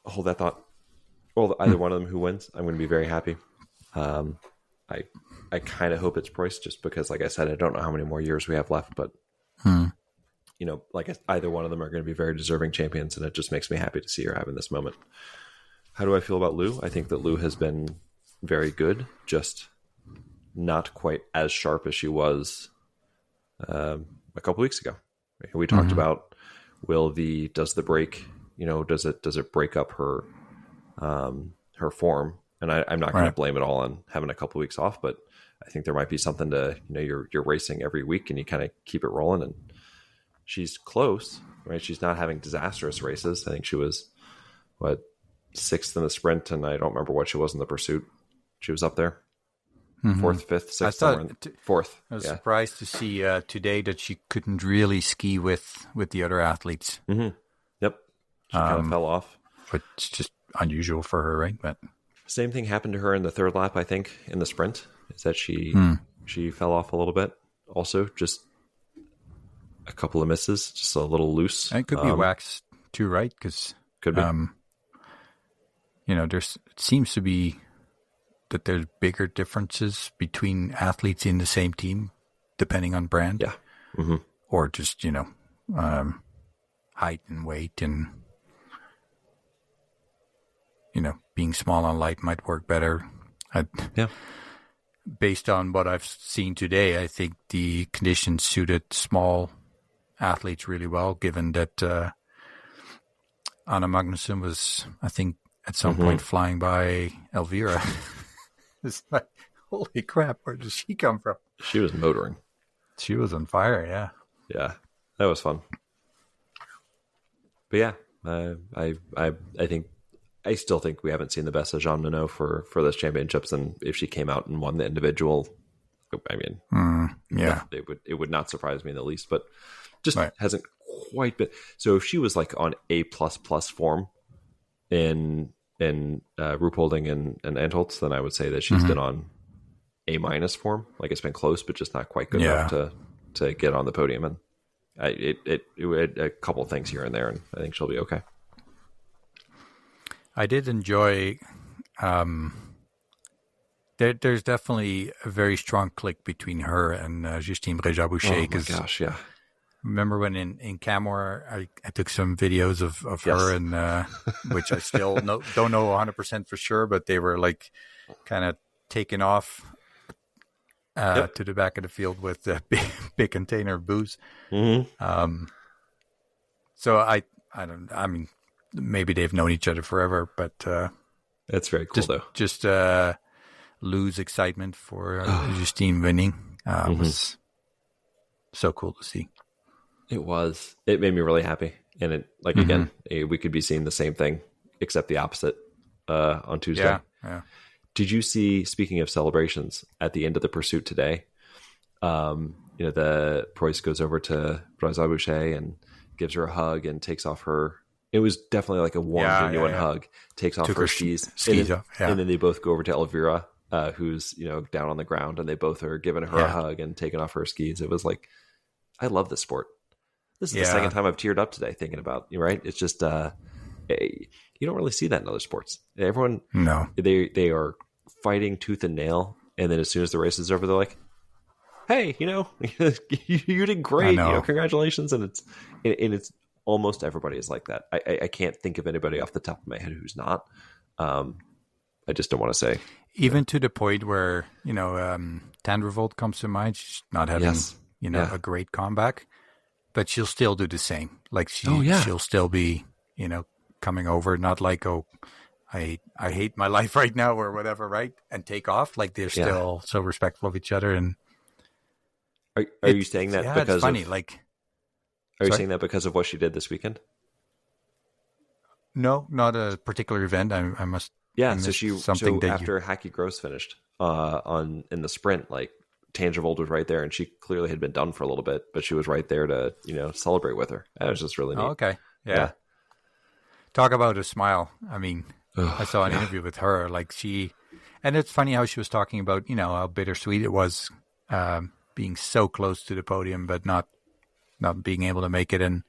Hold that thought. Well, either one of them who wins, I'm going to be very happy. I kind of hope it's Preuss, just because, like I said, I don't know how many more years we have left, but either one of them are going to be very deserving champions, and it just makes me happy to see her having this moment. How do I feel about Lou? I think that Lou has been very good, just not quite as sharp as she was a couple weeks ago. We talked about does the break, does it break up her form? And I'm not going to blame it all on having a couple weeks off, but I think there might be something to, you're racing every week and you kind of keep it rolling, and she's close, right? She's not having disastrous races. I think she was, sixth in the sprint, and I don't remember what she was in the pursuit. She was up there. Fourth, fifth, sixth, fourth. I was surprised to see today that she couldn't really ski with the other athletes. Yep. She kind of fell off. But it's just unusual for her, right? But same thing happened to her in the third lap, I think, in the sprint, is that she fell off a little bit. Also, just a couple of misses, just a little loose. And it could be wax too, right? Because could be. It seems to be that there's bigger differences between athletes in the same team, depending on brand. Yeah. Or just, height and weight, and, being small and light might work better. Based on what I've seen today, I think the conditions suited small athletes really well, given that Anna Magnussen was, I think, at some point flying by Elvira. It's like, holy crap, where does she come from? She was motoring. She was on fire, yeah. Yeah, that was fun. But yeah, I still think we haven't seen the best of Jean Monod for those championships, and if she came out and won the individual, I mean, it would not surprise me in the least, but just hasn't quite been. So if she was like on A++ form in Ruhpolding and Antholz, then I would say that she's been on A- form. Like, it's been close, but just not quite good enough to get on the podium. And it had a couple of things here and there, and I think she'll be okay. I did enjoy. There's definitely a very strong click between her and Justine Braisaz-Bouchet. Oh my gosh, yeah. Remember when in Camor, I took some videos of her, and which I still don't know 100% for sure, but they were like kind of taken off to the back of the field with a big container of booze. Mm-hmm. So I mean, maybe they've known each other forever, but That's very cool, though. Just lose excitement for Justine winning was so cool to see. It was. It made me really happy. And it, like, again, we could be seeing the same thing, except the opposite on Tuesday. Yeah. Did you see, speaking of celebrations, at the end of the pursuit today, the Preuss goes over to Braisaz-Bouchet and gives her a hug and takes off her, it was definitely like a warm, genuine hug, takes off her skis off. And then they both go over to Elvira, who's, down on the ground, and they both are giving her a hug and taking off her skis. It was like, I love this sport. This is the second time I've teared up today thinking about you, right? It's just, you don't really see that in other sports. Everyone, they are fighting tooth and nail. And then as soon as the race is over, they're like, hey, you did great. Congratulations. And it's almost everybody is like that. I can't think of anybody off the top of my head who's not. I just don't want to say. Even to the point where, Tandrevold comes to mind. She's not having, a great comeback, but she'll still do the same. Like she'll still be, coming over, not like, I hate my life right now or whatever, right? And take off. Like they're still so respectful of each other. And are you saying that because it's funny? Are you saying that because of what she did this weekend? No, not a particular event. I must. Yeah, so after Hacky Gross finished in the sprint, like Tandrevold was right there, and she clearly had been done for a little bit, but she was right there to celebrate with her. That was just really neat. Oh, okay, yeah. Talk about a smile. I mean, I saw an interview with her, and it's funny how she was talking about how bittersweet it was being so close to the podium, but not being able to make it. And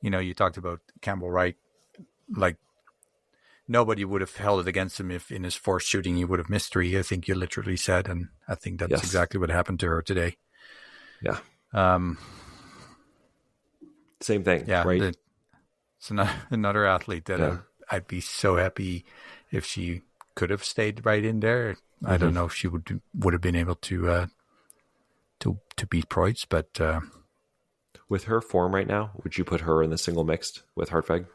you talked about Campbell Wright, like. Nobody would have held it against him if in his fourth shooting he would have missed three. I think you literally said, and I think that's exactly what happened to her today. Yeah. Same thing. Yeah. Right. It's another athlete that I'd be so happy if she could have stayed right in there. I don't know if she would have been able to beat Preuss, but with her form right now, would you put her in the single mixed with Hartweg?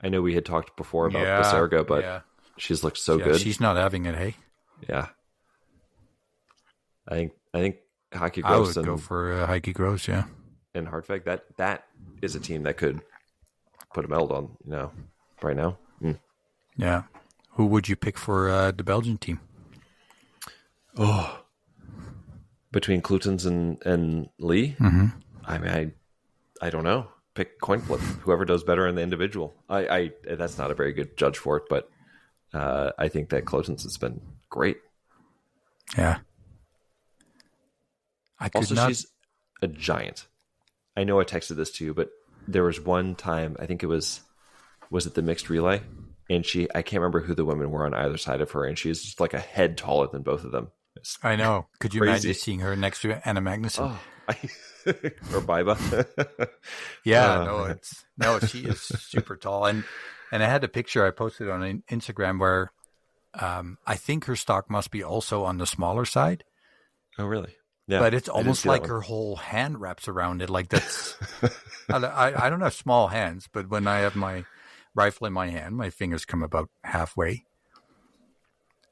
I know we had talked before about Baserga, but she's looked so good. She's not having it, hey? Yeah. I think Hacky Gross. I would go for Hacky Gross, yeah. And Hartweg, that is a team that could put a medal on, right now. Mm. Yeah. Who would you pick for the Belgian team? Oh. Between Kloetens and Lee? Mm-hmm. I mean, I don't know. Pick coin flip. Whoever does better in the individual. I that's not a very good judge for it, but I think that Kloetens has been great. Yeah. She's a giant. I know I texted this to you, but there was one time, I think it was it the mixed relay? And I can't remember who the women were on either side of her, and she's just like a head taller than both of them. I know. Could you imagine seeing her next to Anna Magnussen? Oh, or Biba. She is super tall. And I had a picture I posted on Instagram where I think her stock must be also on the smaller side. Oh, really? Yeah. But it's almost like her whole hand wraps around it. Like that's, I don't have small hands, but when I have my rifle in my hand, my fingers come about halfway.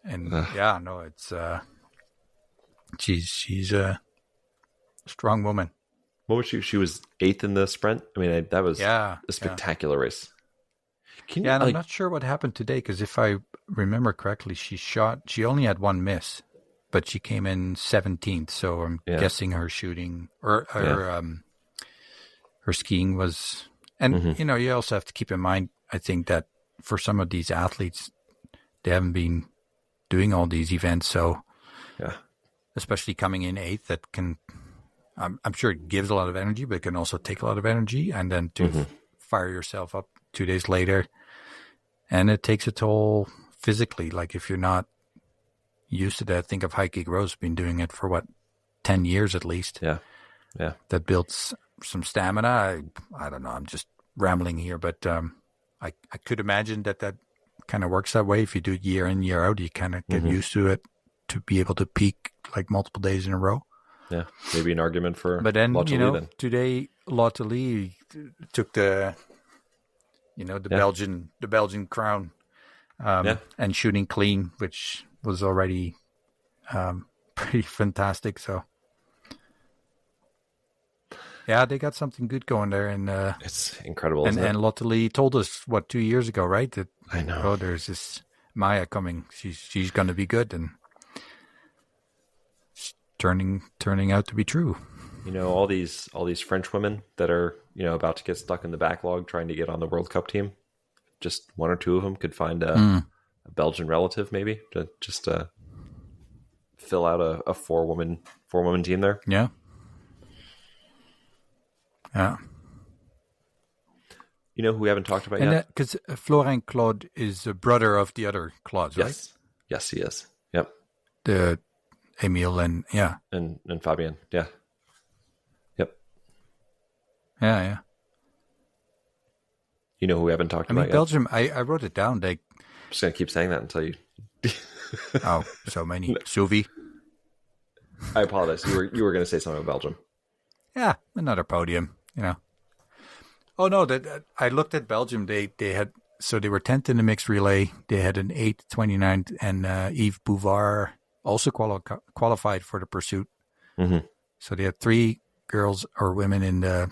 And it's, she's a strong woman. What was she? She was 8th in the sprint. I mean, that was a spectacular race. And I'm not sure what happened today, because if I remember correctly, she only had one miss, but she came in 17th. So I'm guessing her shooting or her skiing was, and you also have to keep in mind, I think that for some of these athletes, they haven't been doing all these events. So especially coming in 8th, that can, I'm sure it gives a lot of energy, but it can also take a lot of energy. And then to fire yourself up 2 days later, and it takes a toll physically. Like if you're not used to that, think of Heike Gross, been doing it for 10 years at least. Yeah. That builds some stamina. I don't know. I'm just rambling here, but I could imagine that kind of works that way. If you do it year in, year out, you kind of get used to it to be able to peak like multiple days in a row. Yeah, maybe an argument for. But then then. Today Lotte Lee took the Belgian crown and shooting clean, which was already pretty fantastic. So yeah, they got something good going there, and it's incredible. And Lotte Lee told us 2 years ago, right? That I know. There's this Maya coming. She's going to be good, and it's turning out to be true. All these French women that are about to get stuck in the backlog trying to get on the World Cup team. Just one or two of them could find a Belgian relative, maybe, to just fill out a four woman team there. Yeah. Yeah. Who we haven't talked about yet? Because Florent Claude is a brother of the other Claudes, right? Yes, he is. Yep. The Emile and and Fabien. Yeah. Yep. Yeah. Who we haven't talked about yet? Belgium. I wrote it down. I'm just gonna keep saying that until you. Oh, so many. No. Suvi. I apologize. You were going to say something about Belgium. Yeah, another podium. Oh no! I looked at Belgium. They were 10th in the mixed relay. They had an 8th, 29th, and Yves Bouvard also qualified for the pursuit. Mm-hmm. So they had 3 girls or women in the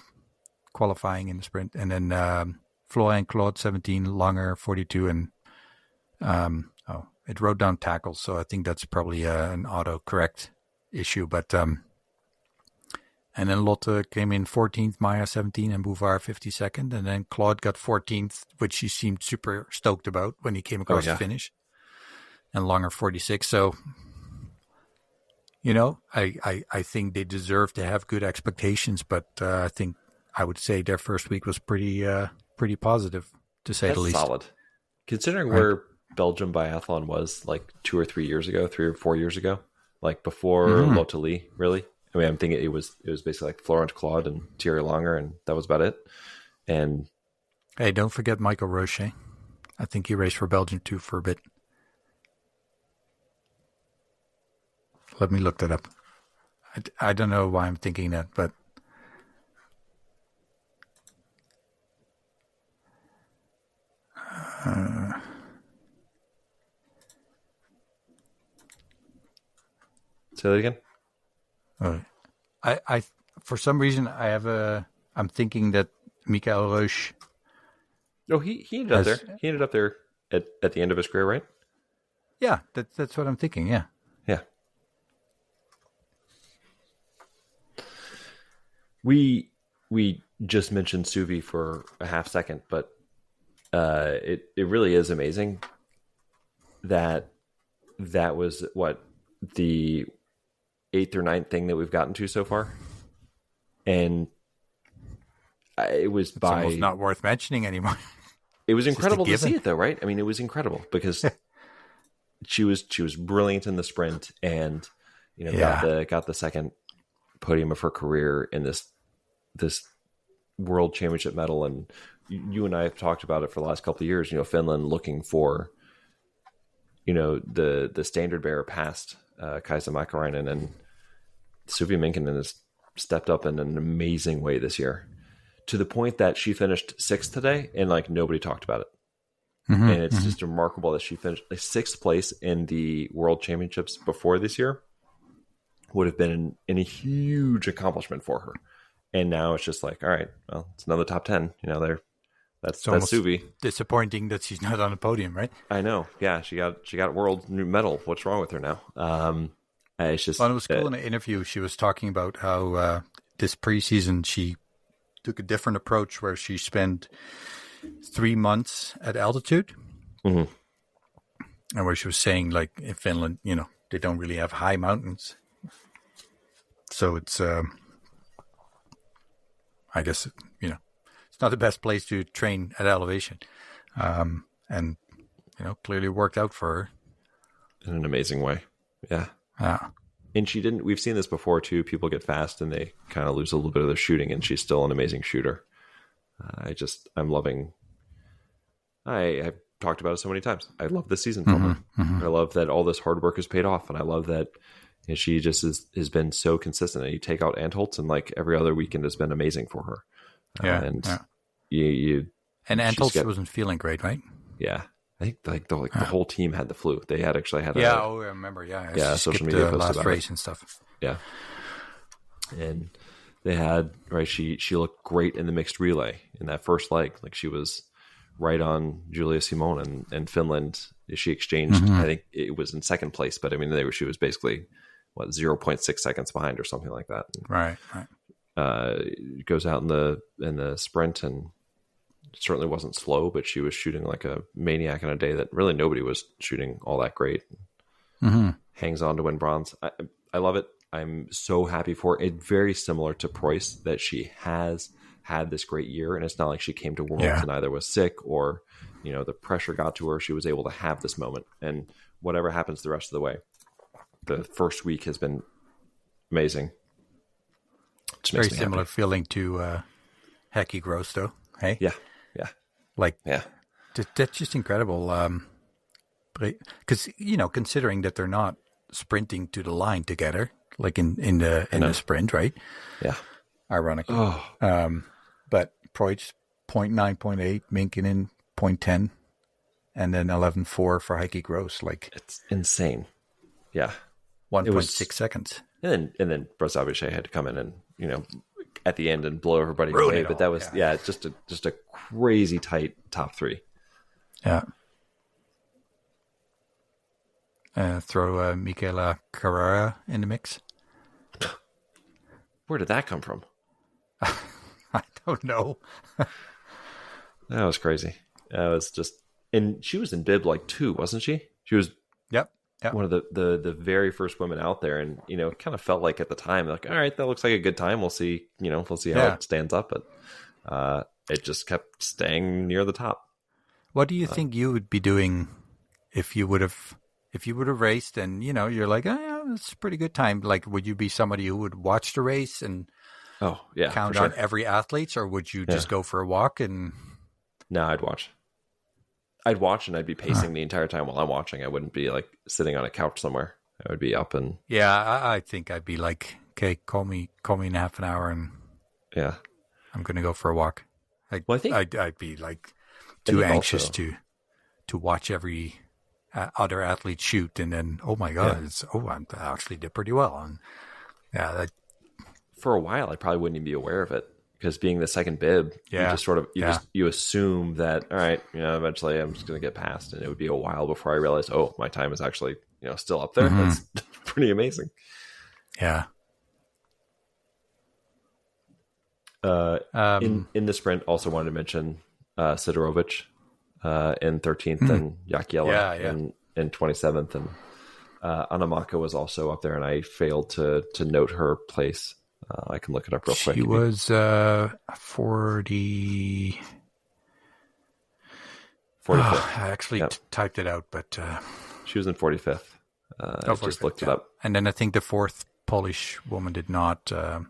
qualifying in the sprint, and then Florent Claude 17, Langer 42, and it wrote down tackles. So I think that's probably an autocorrect issue, but. And then Lotte came in 14th, Maya 17th, and Bouvard 52nd. And then Claude got 14th, which he seemed super stoked about when he came across the finish. And Langer 46. So, I think they deserve to have good expectations, but I think I would say their first week was pretty positive, to say the least. Solid. Considering where Belgium Biathlon was like 2 or 3 years ago, 3 or 4 years ago, like before Lotte Lee, really. I mean, I'm thinking it was basically like Florent Claude and Thierry Langer, and that was about it. And hey, don't forget Michael Roche. I think he raced for Belgium too for a bit. Let me look that up. I don't know why I'm thinking that, but say that again. I for some reason I'm thinking that Michael Roche. No, he ended up there. He ended up there at the end of his career, right? Yeah, that's what I'm thinking. Yeah. Yeah. We just mentioned Suvi for a half second, but it really is amazing that was what the 8th or 9th thing that we've gotten to so far, and it's almost not worth mentioning anymore. It was incredible to see it, though, right? I mean, it was incredible because she was brilliant in the sprint, and got the second podium of her career in this world championship medal. And you and I have talked about it for the last couple of years. Finland looking for the standard bearer past Kaisa Mäkäräinen, and Suvi Minkkinen has stepped up in an amazing way this year, to the point that she finished 6th today, and like nobody talked about it. Mm-hmm, and it's just remarkable that she finished 6th place in the World Championships before this year. Would have been a huge accomplishment for her, and now it's just like, all right, well, it's another top 10. That's Suvi. Disappointing that she's not on the podium, right? I know. Yeah, she got world new medal. What's wrong with her now? It's just. Well, it was cool in an interview. She was talking about how this preseason she took a different approach, where she spent 3 months at altitude, and where she was saying, like, in Finland, they don't really have high mountains, so it's I guess it's not the best place to train at elevation, and clearly worked out for her in an amazing way. Yeah. And she didn't. We've seen this before too. People get fast and they kind of lose a little bit of their shooting, and she's still an amazing shooter. I'm loving. I talked about it so many times. I love this season for her. I love that all this hard work has paid off, and I love that she just has been so consistent. And you take out Antholz, and like every other weekend has been amazing for her. You Antholz wasn't feeling great, right? Yeah, I think like the whole team had the flu. They had I remember. Yeah, social media posted last about race it. And stuff. Yeah, and they had She looked great in the mixed relay in that first leg. Like she was right on Julia Simone and Finland. She exchanged. I think it was in second place, but I mean she was basically 0.6 seconds behind or something like that. Right. Goes out in the sprint and certainly wasn't slow, but she was shooting like a maniac on a day that really nobody was shooting all that great. Hangs on to win bronze. I love it. I'm so happy for it. Very similar to Preuss, that she has had this great year, and it's not like she came to Worlds and either was sick or the pressure got to her. She was able to have this moment, and whatever happens the rest of the way, the first week has been amazing. Very similar feeling to Heikki Gross, though. Hey, yeah. That's just incredible. Because considering that they're not sprinting to the line together, like in the sprint, right? Yeah, ironically. But Preuss 0.9, 0.8, Minkkinen 0.10, and then 11.4 for Heikki Gross. Like it's insane. Yeah, 1.6 seconds. And then Braisaz-Bouchet had to come in and at the end and blow everybody away. But that was just a crazy tight top three. Yeah. Throw Michaela Carrera in the mix. Where did that come from? I don't know. That was crazy. That was just, and she was in bib like 2, wasn't she? She was. Yep. One of the very first women out there, and it kind of felt like at the time, like, all right, that looks like a good time. We'll see, we'll see how it stands up, but it just kept staying near the top. What do you think you would be doing if you would have raced and you're like, oh yeah, it's a pretty good time? Like, would you be somebody who would watch the race and count on every athlete, or would you just go for a walk? And no, I'd watch. And I'd be pacing the entire time while I'm watching. I wouldn't be like sitting on a couch somewhere. I would be up and. Yeah, I think I'd be like, okay, call me in half an hour, and I'm going to go for a walk. I think I'd be like too anxious to watch every other athlete shoot, and then oh my god, I actually did pretty well, and for a while I probably wouldn't even be aware of it. Because being the second bib, you just sort of you assume that, all right, eventually I'm just going to get past, and it would be a while before I realized, oh, my time is actually still up there. That's pretty amazing. Yeah. In the sprint, also wanted to mention Sidorovic in 13th and Jääskeläinen in 27th, and Anna Maka was also up there, and I failed to note her place. I can look it up real quick. She was 40. 45th. I actually typed it out, but she was in 45th. I just looked it up. And then I think the fourth Polish woman did not. Kamila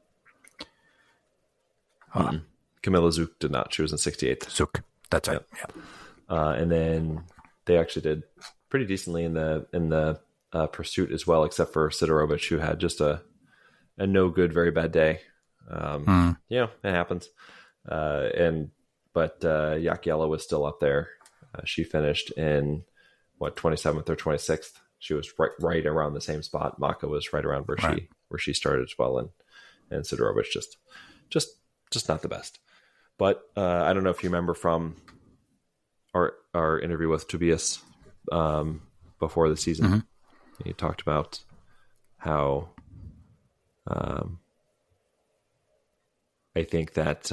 Zuk did not. She was in 68th. Zuk, that's right. Yeah. And then they actually did pretty decently in the pursuit as well, except for Sidorovic, who had just a no good, very bad day. It happens. But Jääskeläinen was still up there. She finished in 27th or 26th. She was right around the same spot. Maka was right around where she started as well, and Sidorovic just not the best. But I don't know if you remember from our interview with Tobias before the season. He talked about how. I think that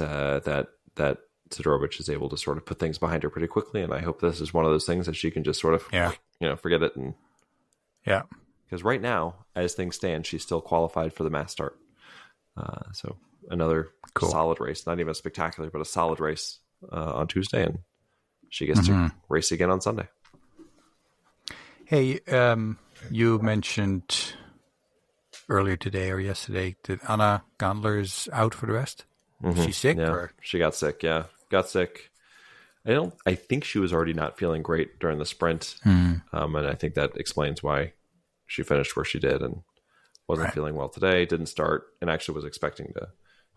Sidorovic is able to sort of put things behind her pretty quickly, and I hope this is one of those things that she can just sort of forget it. And because right now, as things stand, she's still qualified for the mass start. So another solid race, not even spectacular, but a solid race on Tuesday, and she gets to race again on Sunday. Hey, you mentioned earlier today or yesterday that Anna Gandler is out for the rest. Is she sick? Yeah, she got sick. Yeah, got sick. I think she was already not feeling great during the sprint. Mm. And I think that explains why she finished where she did and wasn't feeling well today, didn't start, and actually was expecting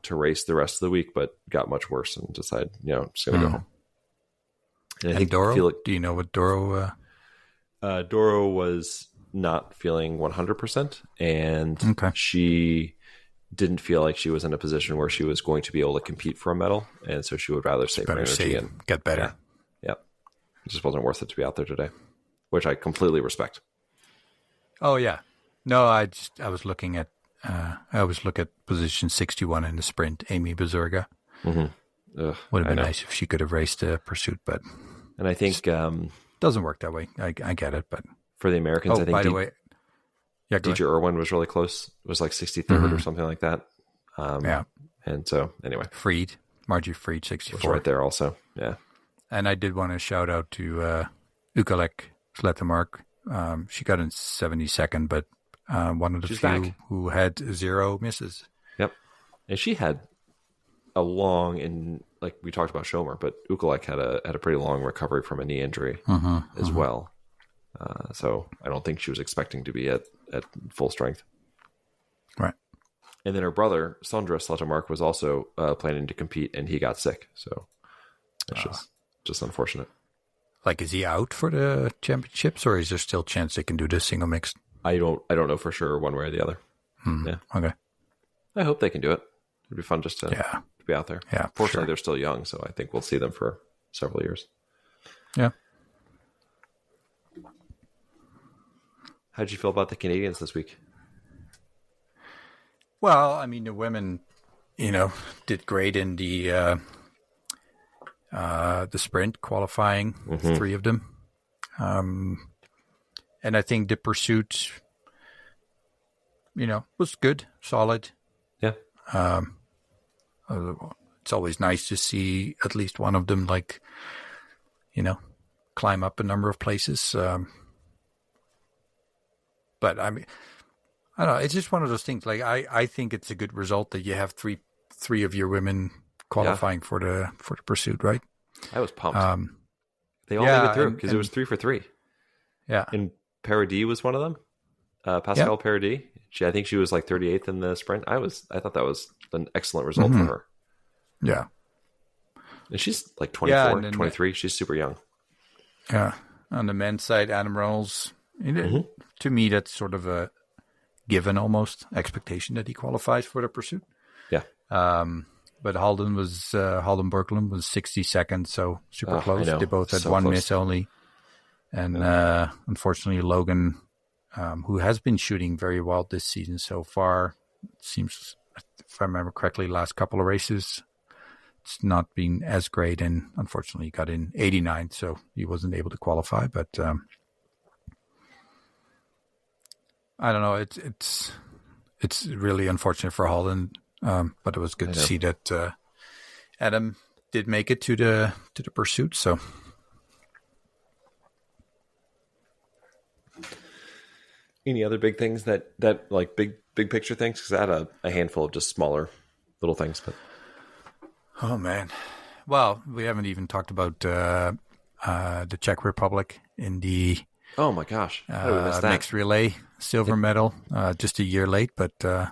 to race the rest of the week, but got much worse and decided, just going to go home. And I think Doro, do you know what Doro? Doro was not feeling 100%, and she didn't feel like she was in a position where she was going to be able to compete for a medal, and so she would rather save her energy and get better. Yeah. It just wasn't worth it to be out there today, which I completely respect. Oh yeah, no, I was looking at position 61 in the sprint, Amy Bazurga. Mm-hmm. Would have been nice if she could have raced a pursuit, but I think doesn't work that way. I get it, but for the Americans, I think by the way, yeah, DJ Irwin was really close. It was like 63rd or something like that. And so anyway, Margie Freed, 64, was right there also. Yeah, and I did want to shout out to Ukalek Sletemark. She got in 72nd, but one of the few who had 0 misses. Yep, and she had a long, and like we talked about Schomer, but Ukalek had a pretty long recovery from a knee injury as well. So I don't think she was expecting to be at full strength. Right. And then her brother, Sondra Sletemark, was also planning to compete, and he got sick. So it's just unfortunate. Like, is he out for the championships, or is there still a chance they can do the single mixed? I don't know for sure one way or the other. Yeah. Okay. I hope they can do it. It'd be fun just to be out there. Yeah. Fortunately, they're still young, so I think we'll see them for several years. Yeah. How'd you feel about the Canadians this week? Well, I mean, the women, did great in the sprint qualifying, 3 of them. And I think the pursuit, was good, solid. Yeah. It's always nice to see at least one of them, climb up a number of places. But I mean, I don't know. It's just one of those things. Like I think it's a good result that you have three of your women qualifying for the pursuit, right? I was pumped. They all made it through because it was 3 for 3. Yeah, and Paradis was one of them. Pascal Paradis. I think she was like 38th in the sprint. I thought that was an excellent result for her. Yeah, and she's like 24, 23. She's super young. Yeah, on the men's side, Adam Reynolds. To me, that's sort of a given almost expectation that he qualifies for the pursuit. Yeah. But Halden Berkelund was 62nd, so super close. They both had one miss only. And unfortunately, Logan, who has been shooting very well this season so far, seems, if I remember correctly, last couple of races, it's not been as great. And unfortunately, he got in 89th, so he wasn't able to qualify. But I don't know. It's really unfortunate for Holland, but it was good to see that Adam did make it to the pursuit. So, any other big things that like big picture things? Because I had a handful of just smaller little things. But oh man, well, we haven't even talked about the Czech Republic in the. Oh my gosh! How did we miss that? Mixed relay silver medal, just a year late, but it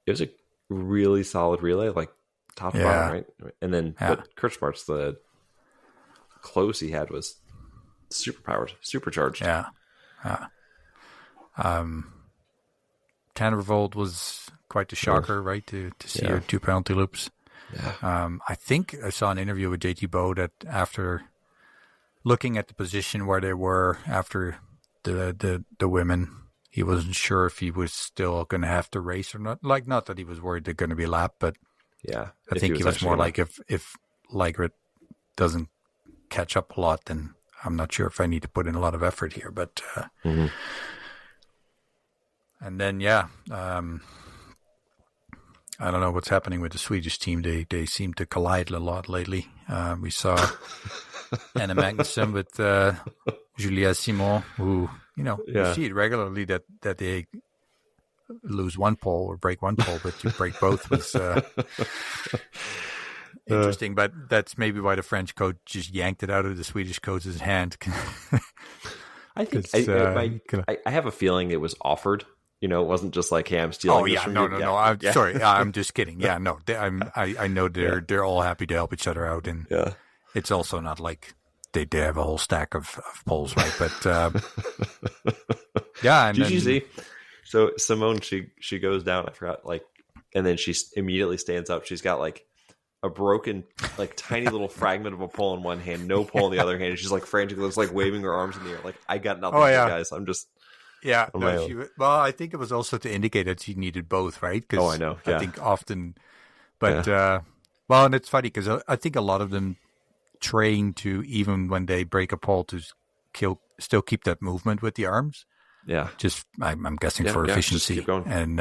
was a really solid relay, like top to bottom, right? And then, but Kirchmark's the close he had was supercharged. Yeah. Tannervold was quite the shocker, right? To see her 2 penalty loops. Yeah. I think I saw an interview with JT Bowe that after looking at the position where they were after the women, he wasn't sure if he was still going to have to race or not. Like, not that he was worried they're going to be lapped, but I think he was more like if Liegert doesn't catch up a lot, then I'm not sure if I need to put in a lot of effort here. But and then I don't know what's happening with the Swedish team. They seem to collide a lot lately. We saw Anna Magnusson with Julia Simon, who, you see it regularly that they lose one pole or break one pole, but you break both. interesting. But that's maybe why the French coach just yanked it out of the Swedish coach's hand. I think I have a feeling it was offered. You know, it wasn't just like, hey, I'm stealing. Oh yeah, no. I'm sorry. I'm just kidding. Yeah, no. I know they're all happy to help each other out, and it's also not like they have a whole stack of poles, right? But yeah. And did you see? So Simone, she goes down. I forgot, like, and then she immediately stands up. She's got like a broken, like, tiny little fragment of a pole in one hand, no pole in the other hand. And she's like frantically, looks like waving her arms in the air, like, I got nothing, guys. I'm just. Yeah, well, I think it was also to indicate that she needed both, right? I know. Yeah. I think often, but well, and it's funny because I think a lot of them train to, even when they break a pole, to still keep that movement with the arms. Yeah, just I'm guessing for efficiency. Keep going. And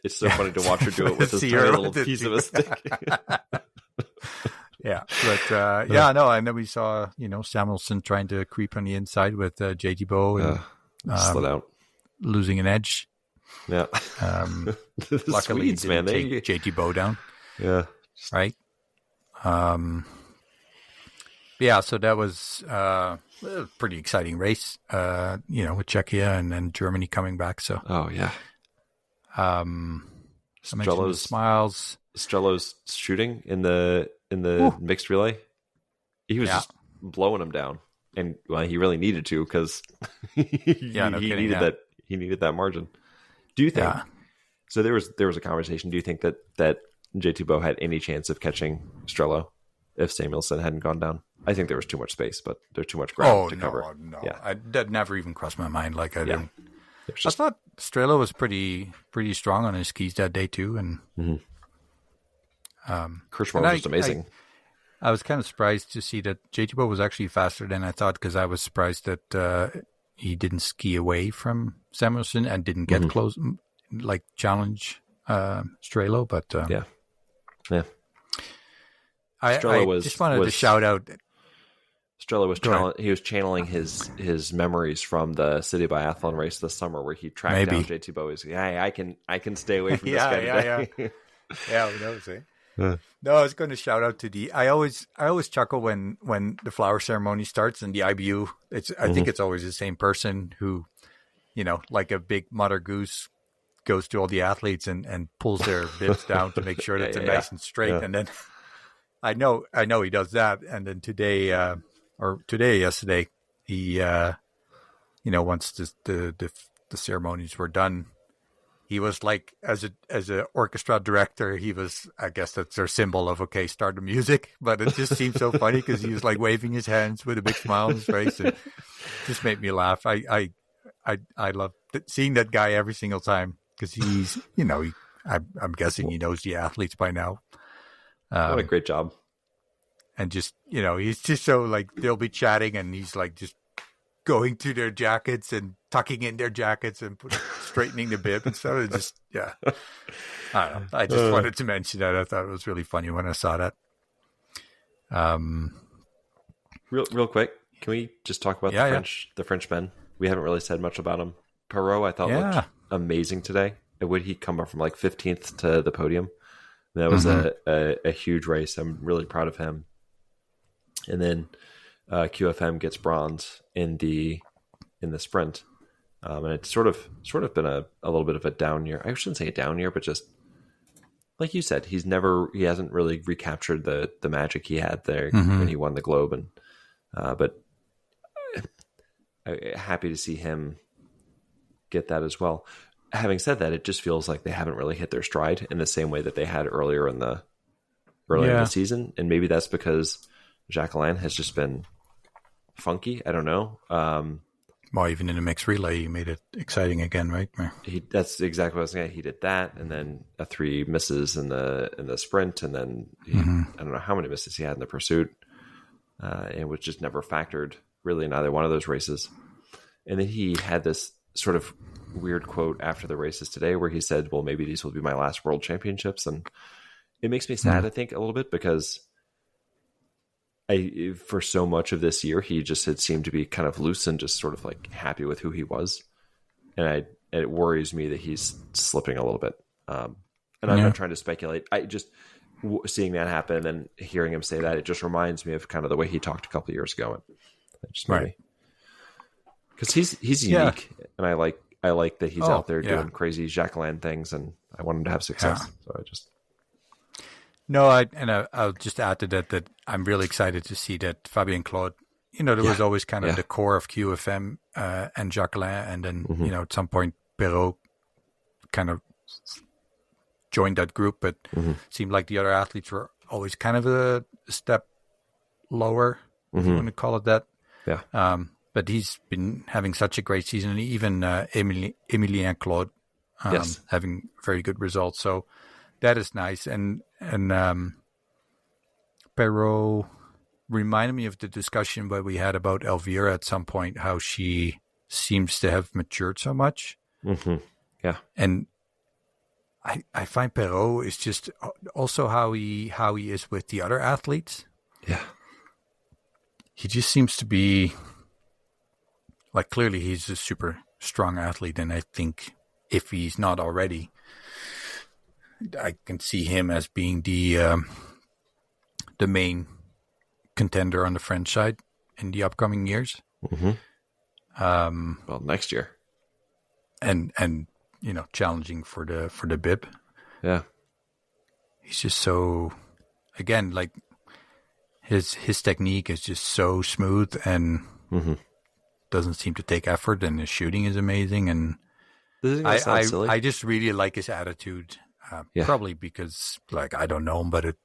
it's so funny to watch her do it with this tiny little piece of a stick. Yeah, but no, and then we saw Samuelson trying to creep on the inside with JT Bow and. Slid out, losing an edge. Yeah, the luckily Swedes, man, they take JT Bow down. Yeah, right. Yeah, so that was a pretty exciting race. With Czechia and then Germany coming back. So, Strello's shooting in the mixed relay. He was just blowing him down. And he really needed to, because he needed that margin. Do you think? Yeah. So there was a conversation. Do you think that JT Bow had any chance of catching Strello if Samuelson hadn't gone down? I think there was too much space, but there's too much ground to cover. No, that never even crossed my mind. Like I thought Strello was pretty strong on his skis that day too, and Kirschmore was just amazing. I was kind of surprised to see that JT Bow was actually faster than I thought, because I was surprised that he didn't ski away from Samuelson and didn't get close, like challenge Strello. But I just wanted to shout out. Strello was channeling his memories from the City Biathlon race this summer, where he tracked down JT Bow. He's I can stay away from this guy today. Yeah, who knows, eh? No, I was going to shout out to I always chuckle when the flower ceremony starts and the IBU. I think it's always the same person who, like a big mother goose, goes to all the athletes and pulls their bibs down to make sure that they're nice and straight. Yeah. And then I know he does that. And then yesterday, he once the ceremonies were done, he was like, as a orchestra director, he was, I guess that's their symbol of, okay, start the music. But it just seemed so funny because he was like waving his hands with a big smile on his face, and it just made me laugh. I love seeing that guy every single time, because he's, I'm guessing he knows the athletes by now. What a great job. And just, he's just so, like, they'll be chatting and he's like just going to their jackets and tucking in their jackets and straightening the bib and stuff. It just, I don't know. I just wanted to mention that. I thought it was really funny when I saw that. Real quick, can we just talk about the French men? We haven't really said much about him. Perrault, I thought, looked amazing today. Would he come up from like 15th to the podium? That was a huge race. I'm really proud of him. And then QFM gets bronze in the sprint, and it's sort of been a little bit of a down year. I shouldn't say a down year, but just like you said, he hasn't really recaptured the magic he had there when he won the Globe, and but happy to see him get that as well. Having said that, it just feels like they haven't really hit their stride in the same way that they had earlier in the season, and maybe that's because Jacqueline has just been funky. I don't know. Well, even in a mixed relay, he made it exciting again, right? That's exactly what I was saying. He did that, and then 3 misses in the sprint, and then I don't know how many misses he had in the pursuit, and was just never factored really in either one of those races. And then he had this sort of weird quote after the races today where he said, well, maybe these will be my last world championships. And it makes me sad, I think, a little bit, because for so much of this year, he just had seemed to be kind of loose and just sort of like happy with who he was. And it worries me that he's slipping a little bit. And I'm not trying to speculate. seeing that happen and hearing him say that, it just reminds me of kind of the way he talked a couple of years ago. And it just made me, because he's unique, and I like that he's out there doing crazy Jacqueline things, and I want him to have success. So I just. No, I'll just add to that I'm really excited to see that Fabien Claude, there was always kind of the core of QFM and Jacqueline, and then, at some point Perrault kind of joined that group, but seemed like the other athletes were always kind of a step lower, if you want to call it that. Yeah. But he's been having such a great season, and even Emilien Claude having very good results. So that is nice. And Perrault reminded me of the discussion that we had about Elvira at some point, how she seems to have matured so much. Yeah. And I find Perrault is just also how he is with the other athletes. Yeah. He just seems to be like, clearly he's a super strong athlete. And I think if he's not already, I can see him as being the main contender on the French side in the upcoming years. Well, next year. And challenging for the bib. Yeah. He's just so, again, like his technique is just so smooth and doesn't seem to take effort, and his shooting is amazing. And I just really like his attitude. Probably because, like, I don't know him, but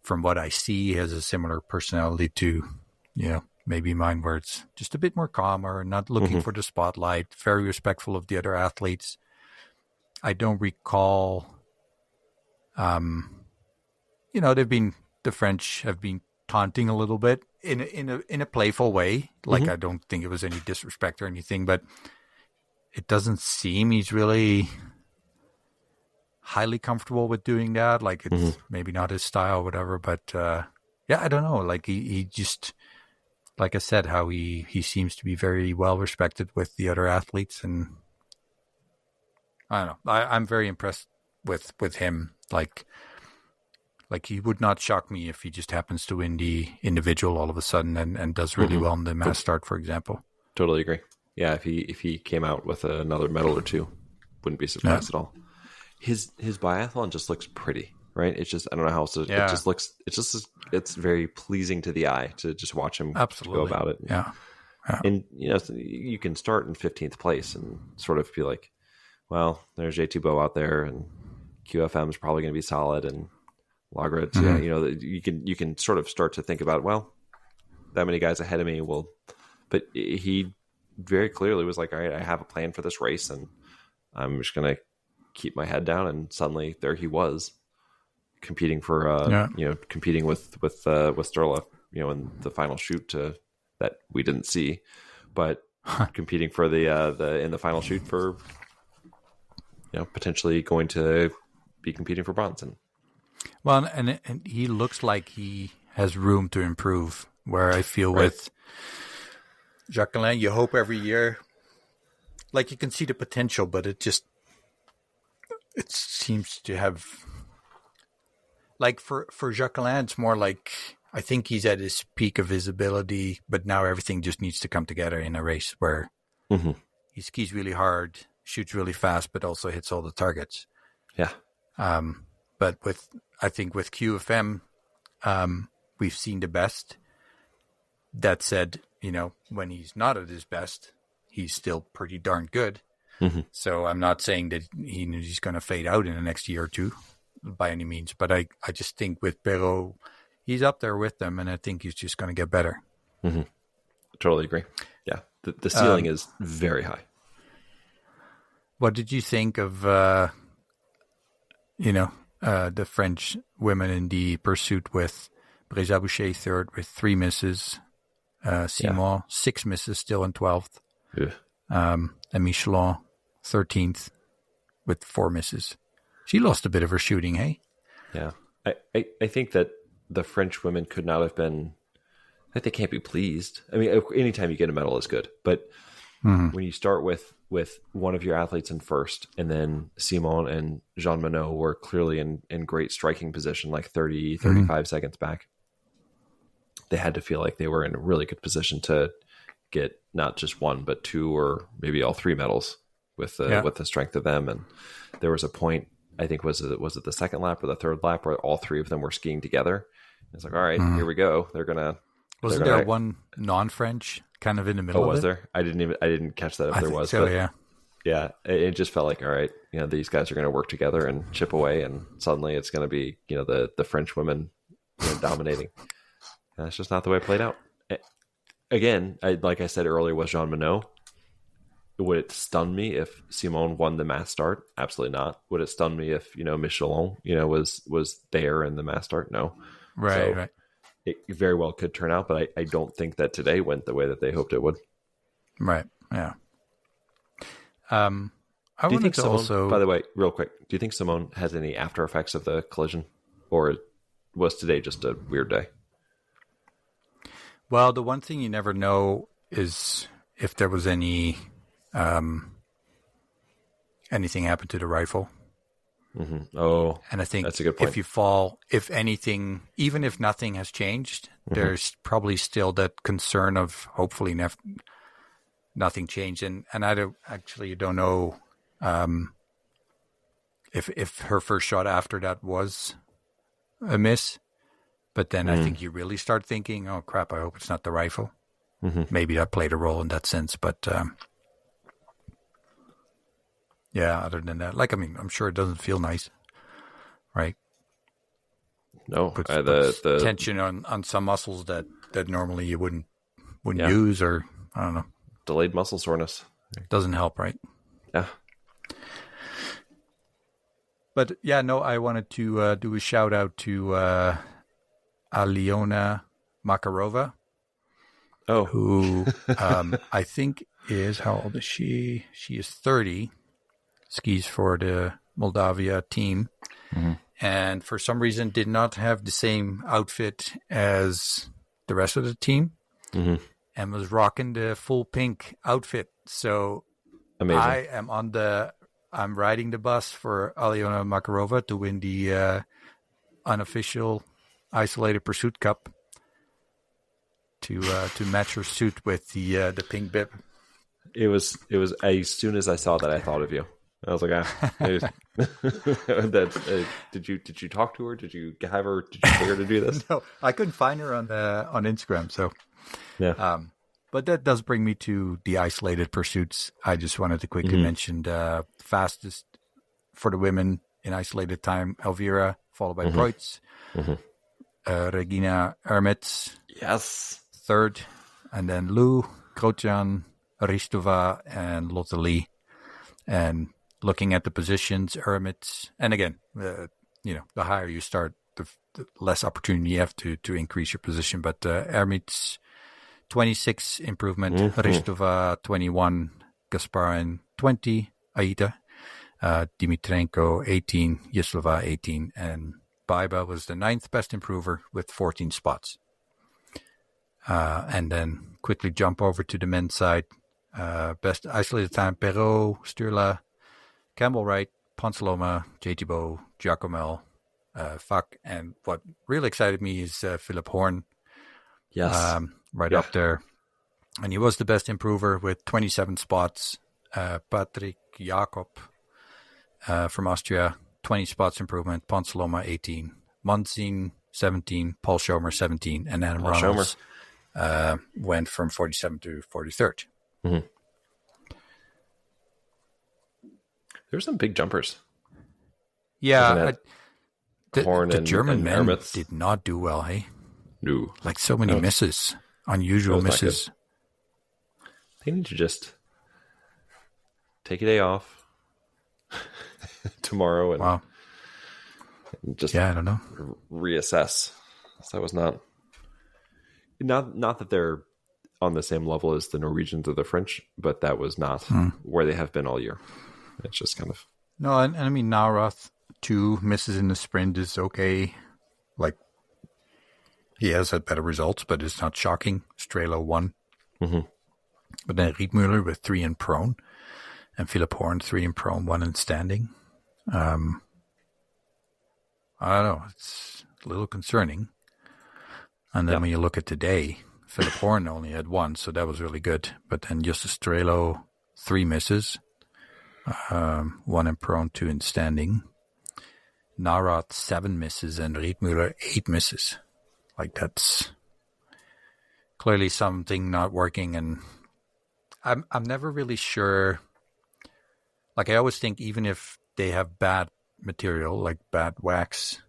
from what I see, he has a similar personality to, maybe mine, where it's just a bit more calmer, not looking for the spotlight, very respectful of the other athletes. I don't recall, the French have been taunting a little bit in a playful way. Like, I don't think it was any disrespect or anything, but it doesn't seem he's really highly comfortable with doing that. Like, it's maybe not his style or whatever, but I don't know. Like, he just, like I said, how he seems to be very well respected with the other athletes, and I don't know. I'm very impressed with him. Like he would not shock me if he just happens to win the individual all of a sudden and does really well in the mass start, for example. Totally agree. Yeah, if he came out with another medal or two, wouldn't be surprised at all. His biathlon just looks pretty, right? It's just, I don't know how else it just looks. It's very pleasing to the eye to just watch him go about it. Yeah. And you can start in 15th place and sort of be like, well, there's J2 Bo out there, and QFM is probably going to be solid, and Lagret, you can sort of start to think about, well, that many guys ahead of me will, but he very clearly was like, all right, I have a plan for this race, and I'm just going to keep my head down. And suddenly there he was competing for, competing with Sturla, in the final shoot that we didn't see, but competing for in the final shoot for, potentially going to be competing for bronze. Well, and he looks like he has room to improve, where I feel with Jacqueline, you hope every year, like, you can see the potential, but it seems to have, like, for Jacqueline, it's more like, I think he's at his peak of his ability, but now everything just needs to come together in a race where he skis really hard, shoots really fast, but also hits all the targets. Yeah. But I think with QFM, we've seen the best. That said, when he's not at his best, he's still pretty darn good. So I'm not saying that he's going to fade out in the next year or two by any means, but I just think with Perrault, he's up there with them, and I think he's just going to get better. Totally agree. Yeah. The ceiling is very high. What did you think of, the French women in the pursuit, with Braisaz-Bouchet third with 3 misses, Simon 6 misses, still in 12th, and Michelin 13th with 4 misses. She lost a bit of her shooting, hey? Yeah. I think that the French women could not have been, that they can't be pleased. I mean, anytime you get a medal is good, but when you start with with one of your athletes in first, and then Simon and Jean Monod were clearly in great striking position, like 30, 35 seconds back. They had to feel like they were in a really good position to get not just one, but two or maybe all three medals with the strength of them. And there was a point, I think, was it the second lap or the third lap, where all three of them were skiing together. It's like, all right, here we go. Wasn't there one non-French kind of in the middle? Oh, was of it? there? I didn't catch that if there was. So, but yeah. Yeah, it just felt like, all right, these guys are going to work together and chip away, and suddenly it's going to be, the French women dominating. And that's just not the way it played out. Again, like I said earlier with Jean Monod, would it stun me if Simone won the mass start? Absolutely not. Would it stun me if Michelin was there in the mass start? No. Right. It very well could turn out, but I don't think that today went the way that they hoped it would. Right. Yeah. Do you think Simone, by the way, real quick, do you think Simone has any after effects of the collision, or was today just a weird day? Well, the one thing you never know is if there was anything happened to the rifle. Mm-hmm. Oh, and I think that's a good point. If you fall, if anything, even if nothing has changed, there's probably still that concern of hopefully nothing changed. And I don't know if her first shot after that was a miss. But then I think you really start thinking, oh, crap, I hope it's not the rifle. Mm-hmm. Maybe that played a role in that sense. But, yeah, other than that, I'm sure it doesn't feel nice, right? No. Puts tension on some muscles that normally you wouldn't use, or, I don't know. Delayed muscle soreness. Doesn't help, right? Yeah. But, yeah, no, I wanted to do a shout-out to... Aliona Makarova, who I think is, how old is she? She is 30, skis for the Moldavia team, and for some reason did not have the same outfit as the rest of the team, and was rocking the full pink outfit. So amazing. I'm riding the bus for Aliona Makarova to win the unofficial Isolated Pursuit Cup to match her suit with the pink bib. It was as soon as I saw that, I thought of you. I was like, did you talk to her? Did you have her? Did you pay her to do this? No, I couldn't find her on Instagram. So yeah. But that does bring me to the isolated pursuits. I just wanted to quickly mention the fastest for the women in isolated time, Elvira, followed by Preuss. Regina Ermits, yes, third, and then Lou, Grotjan, Ristova, and Lotte Lee. And looking at the positions, Ermits, and again, the higher you start, the less opportunity you have to increase your position. But Ermits, 26 improvement, Ristova 21, Gasparin 20, Aida, Dimitrenko 18, Yislova 18, and Baiba was the 9th best improver with 14 spots. And then quickly jump over to the men's side. Best isolated time, Perrault, Sturla, Campbell Wright, Ponsaloma, Thibault, Giacomel, Fak. And what really excited me is Philip Horn. Yes. Up there. And he was the best improver with 27 spots. Patrick Jakob from Austria, 20 spots improvement, Ponsaloma 18, Monzin 17, Paul Schomer 17, and Adam Reynolds went from 47 to 43rd. Mm-hmm. There's some big jumpers. Yeah. Horn the and German men Ermits did not do well, hey? No. Like so many misses, unusual misses. They need to just take a day off tomorrow and just I don't know, reassess. So that was not that they're on the same level as the Norwegians or the French, but that was not where they have been all year. It's just kind of no. And I mean, Naurath 2 misses in the sprint is okay. Like he has had better results, but it's not shocking. Strelo 1, but then Riedmüller with 3 in prone. and Philip Horn 3 in prone, 1 in standing. I don't know. It's a little concerning. And then when you look at today, Philip Horn only had 1, so that was really good. But then Justus Strelo, 3 misses, 1 in prone, 2 in standing. Narath, 7 misses, and Riedmüller, 8 misses. Like, that's clearly something not working. And I'm never really sure. Like, I always think even if they have bad material, like bad wax,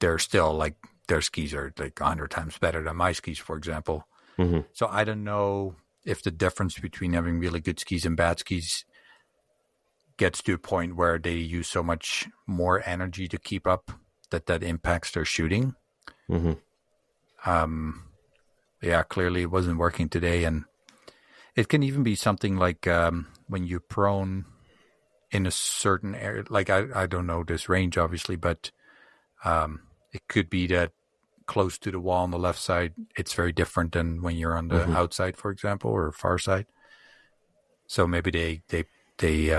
they're still like, their skis are like 100 times better than my skis, for example. Mm-hmm. So I don't know if the difference between having really good skis and bad skis gets to a point where they use so much more energy to keep up that impacts their shooting. Mm-hmm. Clearly it wasn't working today. And it can even be something like when you're prone in a certain area, like I don't know this range obviously, but it could be that close to the wall on the left side, it's very different than when you're on the outside, for example, or far side. So maybe they did the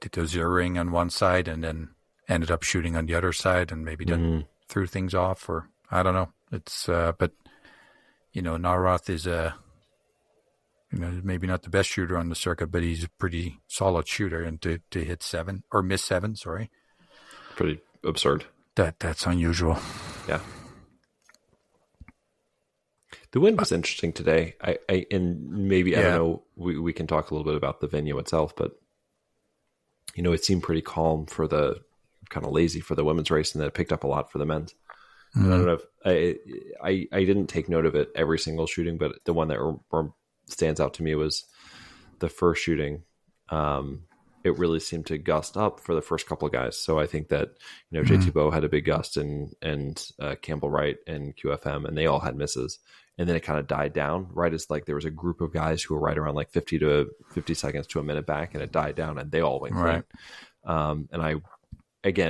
zeroing on one side and then ended up shooting on the other side, and maybe then threw things off, or I don't know. It's but Narath is maybe not the best shooter on the circuit, but he's a pretty solid shooter, and to hit 7 or miss 7, sorry, pretty absurd. That's unusual. Yeah. The wind was interesting today. I don't know, we can talk a little bit about the venue itself, but it seemed pretty calm for the kind of lazy for the women's race, and then it picked up a lot for the men's. Mm-hmm. I don't know if I didn't take note of it every single shooting, but the one that stands out to me was the first shooting. It really seemed to gust up for the first couple of guys. So I think that, JT Bowe had a big gust, and Campbell Wright and QFM, and they all had misses. And then it kind of died down right as like there was a group of guys who were right around like 50 seconds to a minute back, and it died down and they all went clean. Right. And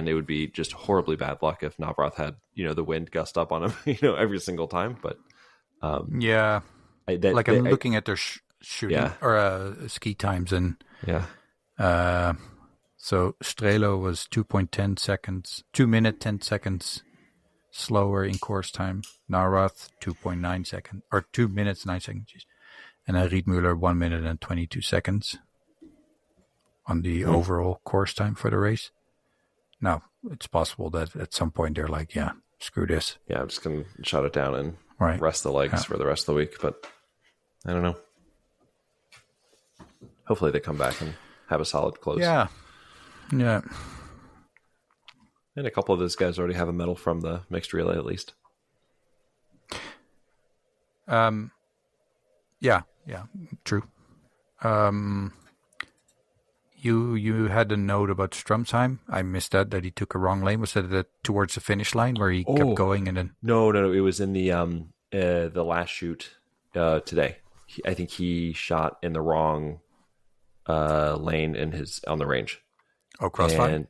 it would be just horribly bad luck if Navrath had, the wind gust up on him, every single time. But I'm looking at their shooting or ski times, and so Strelo was 2.10 seconds, 2 minute 10 seconds slower in course time. Narath 2.9 seconds, or 2 minutes 9 seconds, and Riedmüller 1 minute and 22 seconds on the overall course time for the race. Now it's possible that at some point they're like, screw this. Yeah, I'm just gonna shut it down and rest the legs for the rest of the week. But I don't know. Hopefully they come back and have a solid close. Yeah. And a couple of those guys already have a medal from the mixed relay, at least. True. You had a note about Strumsheim. I missed that he took a wrong lane. Was that towards the finish line where he kept going and then? No. It was in the last shoot today. I think he shot in the wrong lane on the range. Oh, crossfire?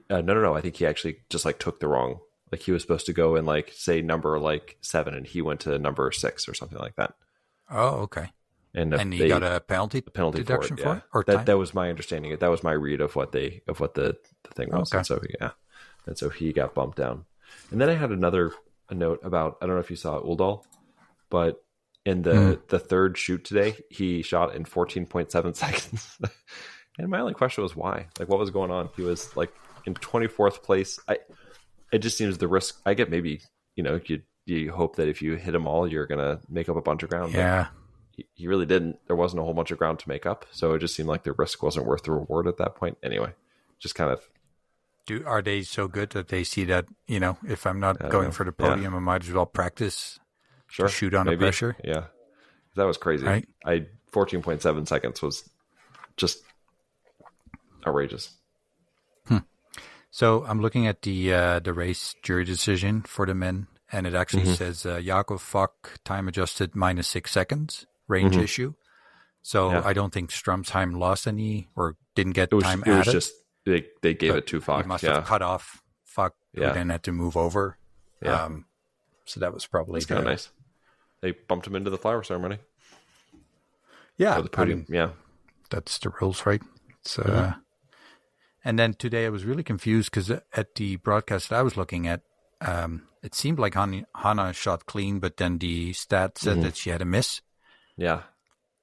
No. I think he actually just like took the wrong. Like he was supposed to go in like say number like 7, and he went to number 6 or something like that. Oh, okay. And he got a penalty deduction for it? Or that was my understanding. That was my read of what the thing was. Okay. And so he got bumped down. And then I had a note about, I don't know if you saw Uldal, but in the third shoot today, he shot in 14.7 seconds. And my only question was why? Like, what was going on? He was like in 24th place. It just seems the risk. I get maybe, you hope that if you hit them all, you're gonna make up a bunch of ground. Yeah. He really didn't. There wasn't a whole bunch of ground to make up, so it just seemed like the risk wasn't worth the reward at that point. Anyway, just kind of. Are they so good that they see that if I'm not going for the podium, I might as well practice to shoot under pressure? Yeah, that was crazy. Right? 14.7 seconds was just outrageous. So I'm looking at the race jury decision for the men, and it actually says Jakob Fock time adjusted -6 seconds range issue. So I don't think Strumsheim lost any or didn't get time added. It was just they gave it to Fock. He must have cut off Fock, who then had to move over. Yeah. So that was probably kind of nice. They bumped him into the flower ceremony. Yeah, or the podium. That's the rules, right? It's, and then today I was really confused because at the broadcast that I was looking at, it seemed like Hannah shot clean, but then the stat said that she had a miss. Yeah.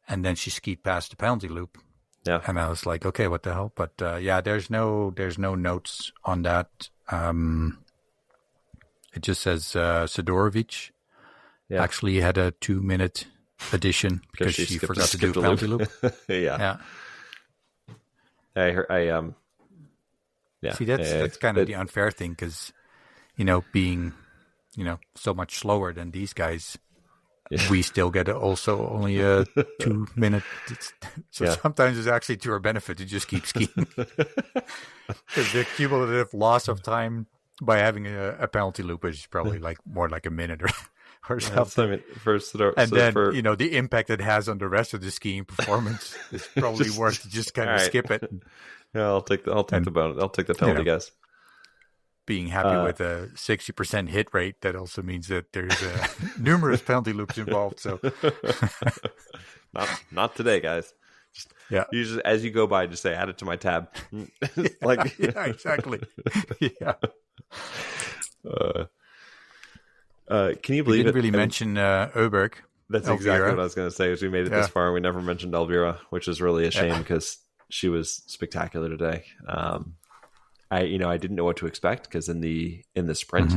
And then she skied past the penalty loop. Yeah. And I was like, okay, what the hell? But there's no notes on that. It just says Sidorovic actually had a 2-minute addition because she forgot to do penalty loop. Yeah. Yeah. See, that's kind of the unfair thing because, being, so much slower than these guys, we still get also only a 2-minute. So sometimes it's actually to our benefit to just keep skiing. Because the cumulative loss of time by having a penalty loop is probably more like a minute or something. The impact it has on the rest of the skiing performance is probably worth to just kind of skip it. Yeah, I'll take the bonus. I'll take the penalty, guys. Being happy with a 60% hit rate, that also means that there's numerous penalty loops involved. So, not today, guys. You just, as you go by, just say, add it to my tab. Exactly. Yeah. Can you believe we didn't really mention Oberg? That's Elvira. exactly what I was going to say. Is we made it this far, and we never mentioned Elvira, which is really a shame because she was spectacular today. I didn't know what to expect because in the sprint,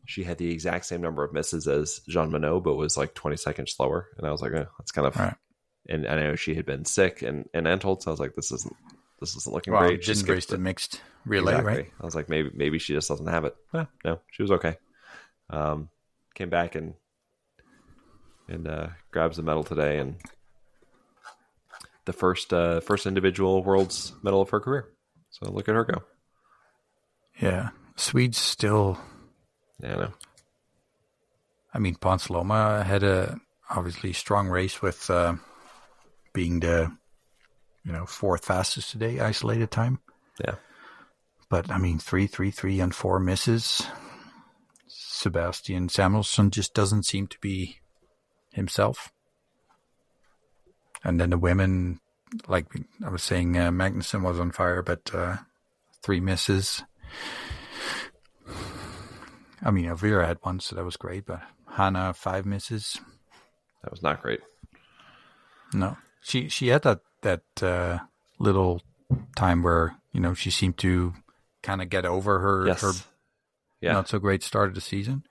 she had the exact same number of misses as Jean Monod, but was like 20 seconds slower. And I was like, that's kind of. Right. And I know she had been sick and Antold, so I was like, this isn't looking great. She didn't race the mixed relay, right? I was like, maybe she just doesn't have it. No, she was okay. Came back and grabs the medal today, and the first individual world's medal of her career. So look at her go. Yeah, Swedes still. Yeah, I know. I mean, Ponsloma had a obviously strong race with being the fourth fastest today, isolated time. Yeah, but I mean 3:33 and 4 misses. Sebastian Samuelsson just doesn't seem to be himself. And then the women, like I was saying, Magnussen was on fire, but 3 misses. I mean, Elvira had one, so that was great, but Hannah 5 misses. That was not great. No, she had that little time where she seemed to kind of get over her not so great start of the season,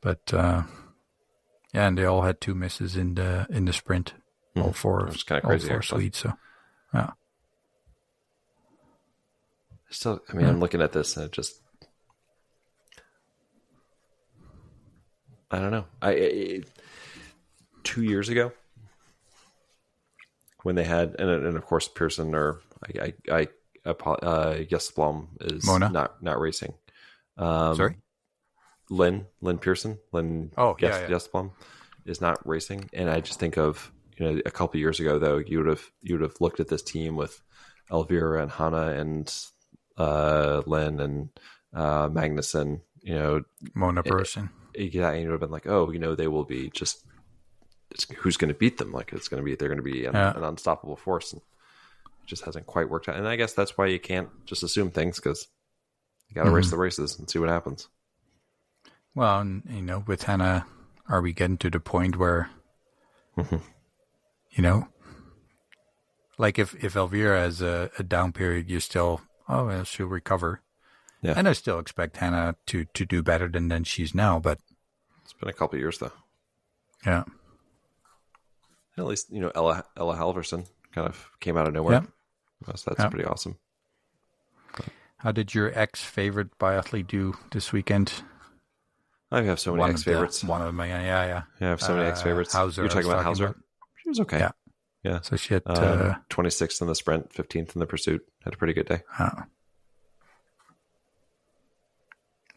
but and they all had 2 misses in the sprint. All 4, which is kind of crazy, all 4 Swedes. So, yeah. Still, I mean, I'm looking at this and it just, I don't know. 2 years ago, when they had, and of course Pearson or Jesblom is Mona? not racing. Sorry, Lynn Pearson, Jesblom is not racing, and I just think of a couple of years ago though you would have looked at this team with Elvira and Hannah and Lynn and Magnussen, Mona Pearson. Yeah, and you would have been like, they will be just. Who's going to beat them? Like they're going to be an unstoppable force, and it just hasn't quite worked out. And I guess that's why you can't just assume things because you got to race the races and see what happens. Well, and, with Hannah, are we getting to the point where, like if Elvira has a down period, you still, she'll recover. Yeah. And I still expect Hannah to do better than she's now, but it's been a couple of years though. Yeah. At least, Ella Halverson kind of came out of nowhere. Yeah. So that's pretty awesome. How did your ex-favorite biathlete do this weekend? I have so many ex-favorites. One of them, yeah. I have so many ex-favorites. Hauser, you're talking about Hauser? She was okay. Yeah. So she had 26th in the sprint, 15th in the pursuit. Had a pretty good day.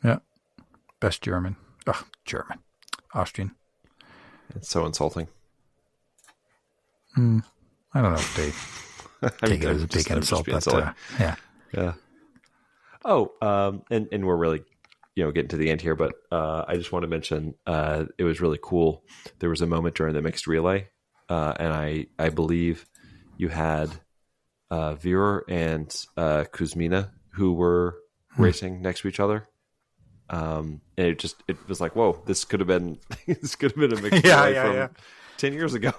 Yeah. Best German. Austrian. It's so insulting. I don't know if they take it as a big insult, but yeah. Oh, and we're really, getting to the end here, but I just want to mention it was really cool. There was a moment during the mixed relay, and I believe you had Vera and Kuzmina who were racing next to each other. And it was like, whoa, this could have been a mixed relay from 10 years ago.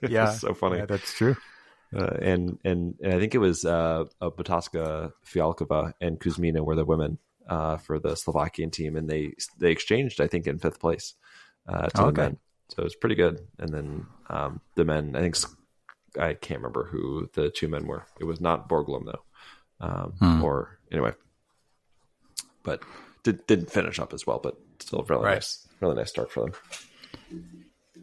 Yeah, so funny. Yeah, that's true. And I think it was Bataska Fialkova and Kuzmina were the women for the Slovakian team, and they exchanged, I think, in 5th place to the men. So it was pretty good. And then the men, I can't remember who the 2 men were. It was not Borglum though, or anyway, but didn't finish up as well. But still, really nice start for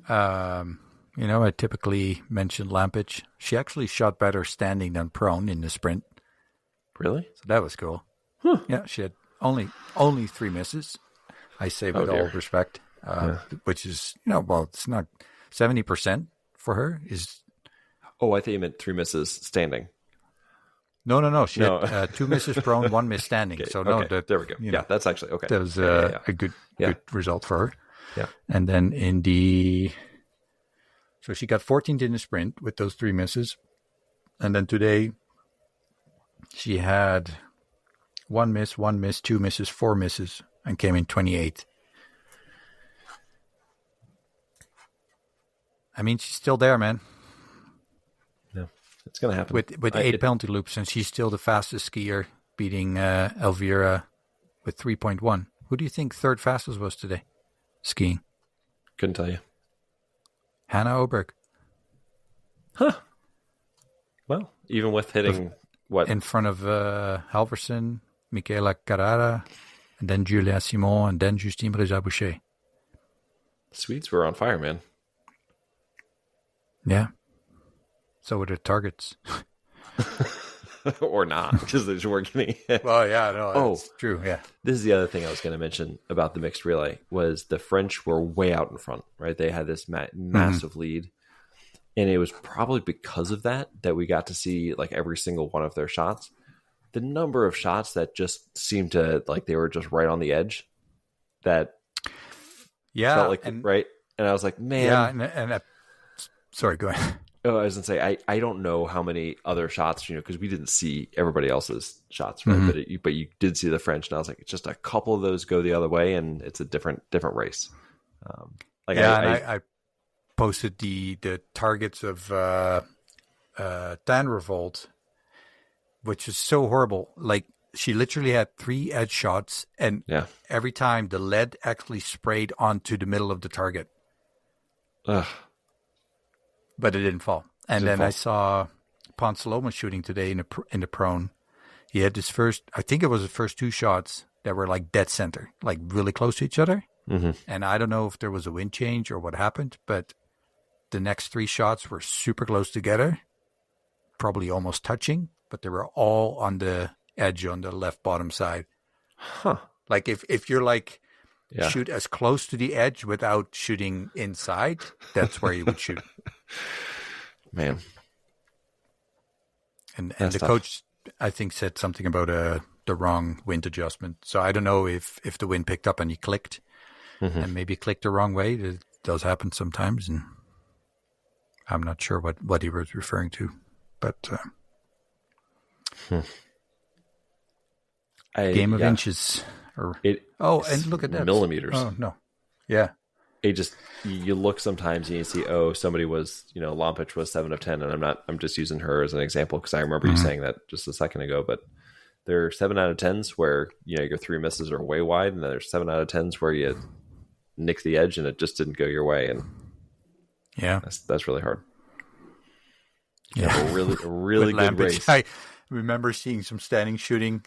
them. I typically mention Lampic. She actually shot better standing than prone in the sprint. Really? So that was cool. Huh. Yeah, she had only 3 misses. I say with all respect, which is, it's not 70% for her is. Oh, I thought you meant 3 misses standing. No. She had 2 misses prone, 1 miss standing. Okay. So there we go. That's actually okay. That was a good result for her. Yeah. And then so she got 14th in the sprint with those 3 misses. And then today she had 1 miss, 2 misses, 4 misses, and came in 28th. I mean, she's still there, man. Yeah, it's going to happen. With 8 penalty loops, and she's still the fastest skier, beating Elvira with 3.1. Who do you think 3rd fastest was today, skiing? Couldn't tell you. Hannah Oberg. Huh. Well, even with hitting what? In front of Halverson, Michaela Carrara, and then Julia Simon, and then Justine Braisaz-Bouchet. The Swedes were on fire, man. Yeah. So were the targets. Or not, because they just weren't getting hit. Well, yeah, no, that's true, yeah. This is the other thing I was going to mention about the mixed relay was the French were way out in front, right? They had this massive lead. And it was probably because of that we got to see like every single one of their shots. The number of shots that just seemed to like they were just right on the edge that felt like, right? And I was like, man. Yeah, sorry, go ahead. Oh, I was going to say, I don't know how many other shots, because we didn't see everybody else's shots, right? Mm-hmm. But you did see the French, and I was like, it's just a couple of those go the other way, and it's a different race. I posted the targets of Dan Revolt, which is so horrible. Like, she literally had 3 edge shots, and every time the lead actually sprayed onto the middle of the target. Ugh. But it didn't fall. And then I saw Ponsaloma shooting today in the prone. He had his first, I think it was the first 2 shots that were like dead center, like really close to each other. Mm-hmm. And I don't know if there was a wind change or what happened, but the next 3 shots were super close together, probably almost touching, but they were all on the edge on the left bottom side. Huh. Like if you're like, shoot as close to the edge without shooting inside, that's where you would shoot. Man. And the coach, I think, said something about the wrong wind adjustment. So I don't know if the wind picked up and he clicked, and maybe clicked the wrong way. It does happen sometimes, and I'm not sure what he was referring to. But game of inches. And look at that. Millimeters. Oh, no. Yeah. It just, you look sometimes and you see, somebody was, Lampic was 7 of 10. And I'm just using her as an example because I remember you saying that just a second ago. But there are 7 out of 10s where, your 3 misses are way wide. And then there's 7 out of 10s where you nick the edge and it just didn't go your way. And that's really hard. Yeah. A really good race. I remember seeing some standing shooting.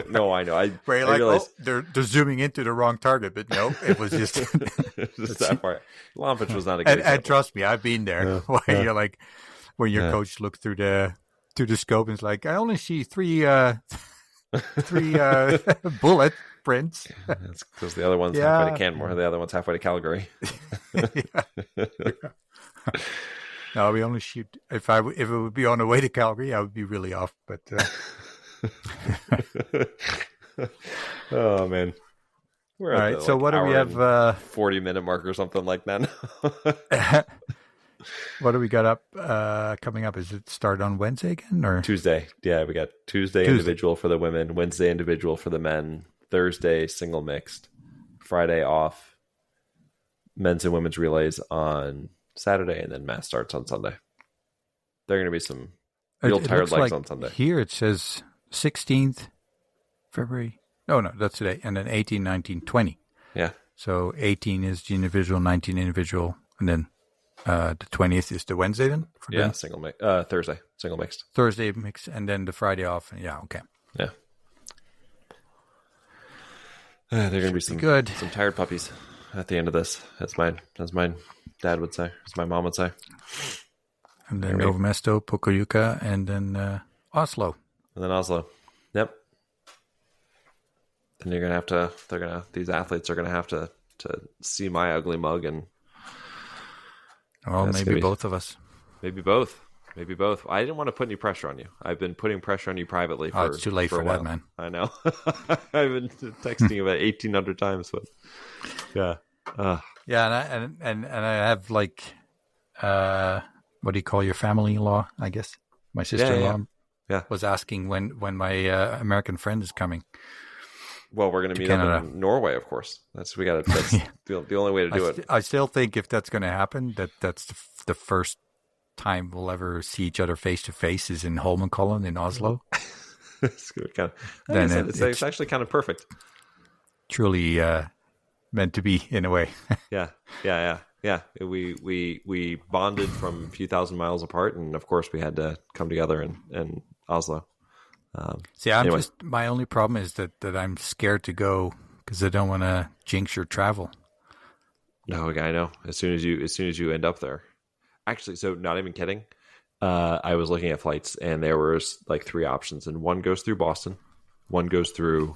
No, I know. Where you're like, they're zooming into the wrong target, but no, it was just just that part. Lampic was not a good example. And trust me, I've been there. Where you're like, when your coach looked through the scope and is like, I only see 3 bullet prints. That's because the other one's halfway to Canmore, the other one's halfway to Calgary. No, we only shoot if it would be on the way to Calgary, I would be really off. But oh man, we're all right. So what do we have? 40-minute mark or something like that. What do we got up coming up? Is it start on Wednesday again or Tuesday? Yeah, we got Tuesday individual for the women, Wednesday individual for the men, Thursday single mixed, Friday off, men's and women's relays on Saturday, and then mass starts on Sunday. There are going to be some real tired legs on Sunday. Here it says 16th February. Oh, no, that's today. And then 18, 19, 20. Yeah. So 18 is the individual, 19 individual, and then the 20th is the Wednesday then? Thursday, single mixed. Thursday mixed, and then the Friday off. Yeah, okay. Yeah. They're going to be some tired puppies at the end of this. As my dad would say, as my mom would say. And then Novo Mesto, Pokljuka, and then Oslo. And then Oslo. Yep. And you're going to have to, these athletes are going to have to see my ugly mug and. Well, maybe both of us. Maybe both. I didn't want to put any pressure on you. I've been putting pressure on you privately for it's too late for that, man. I know. I've been texting you about 1,800 times, but yeah. Yeah, and I have like, what do you call your family-in-law, I guess? My sister-in-law was asking when my American friend is coming. Well, we're going to meet up in Norway, of course. That's the only way to do it. I still think if that's going to happen, that's the first time we'll ever see each other face to face is in Holmenkollen in Oslo. It's actually kind of perfect. Truly meant to be in a way. Yeah. We bonded from a few thousand miles apart, and of course we had to come together in Oslo. My only problem is that I'm scared to go because I don't want to jinx your travel. No, I know. As soon as you end up there, actually, so not even kidding. I was looking at flights, and there was like 3 options, and one goes through Boston, one goes through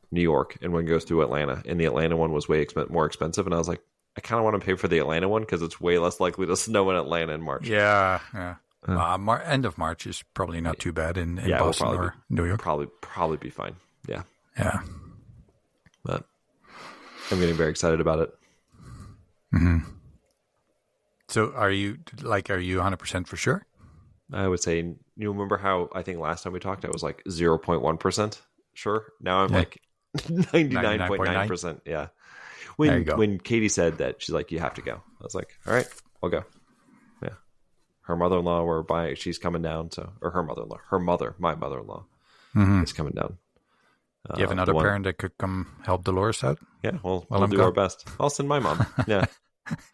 New York, and one goes through Atlanta. And the Atlanta one was way more expensive, and I was like, I kind of want to pay for the Atlanta one because it's way less likely to snow in Atlanta in March. Yeah. End of March is probably not too bad in Boston or New York. Probably be fine. Yeah. But I'm getting very excited about it. Mm-hmm. So are you 100% for sure? I would say, you remember how I think last time we talked, I was like 0.1% sure. Now I'm like 99.9%. Yeah. When Katie said that, she's like, you have to go. I was like, all right, I'll go. Yeah. Her mother-in-law she's coming down. Or her mother-in-law, my mother-in-law is coming down. Do you have another parent that could come help Dolores out? Yeah, we'll do our best. I'll send my mom. Yeah.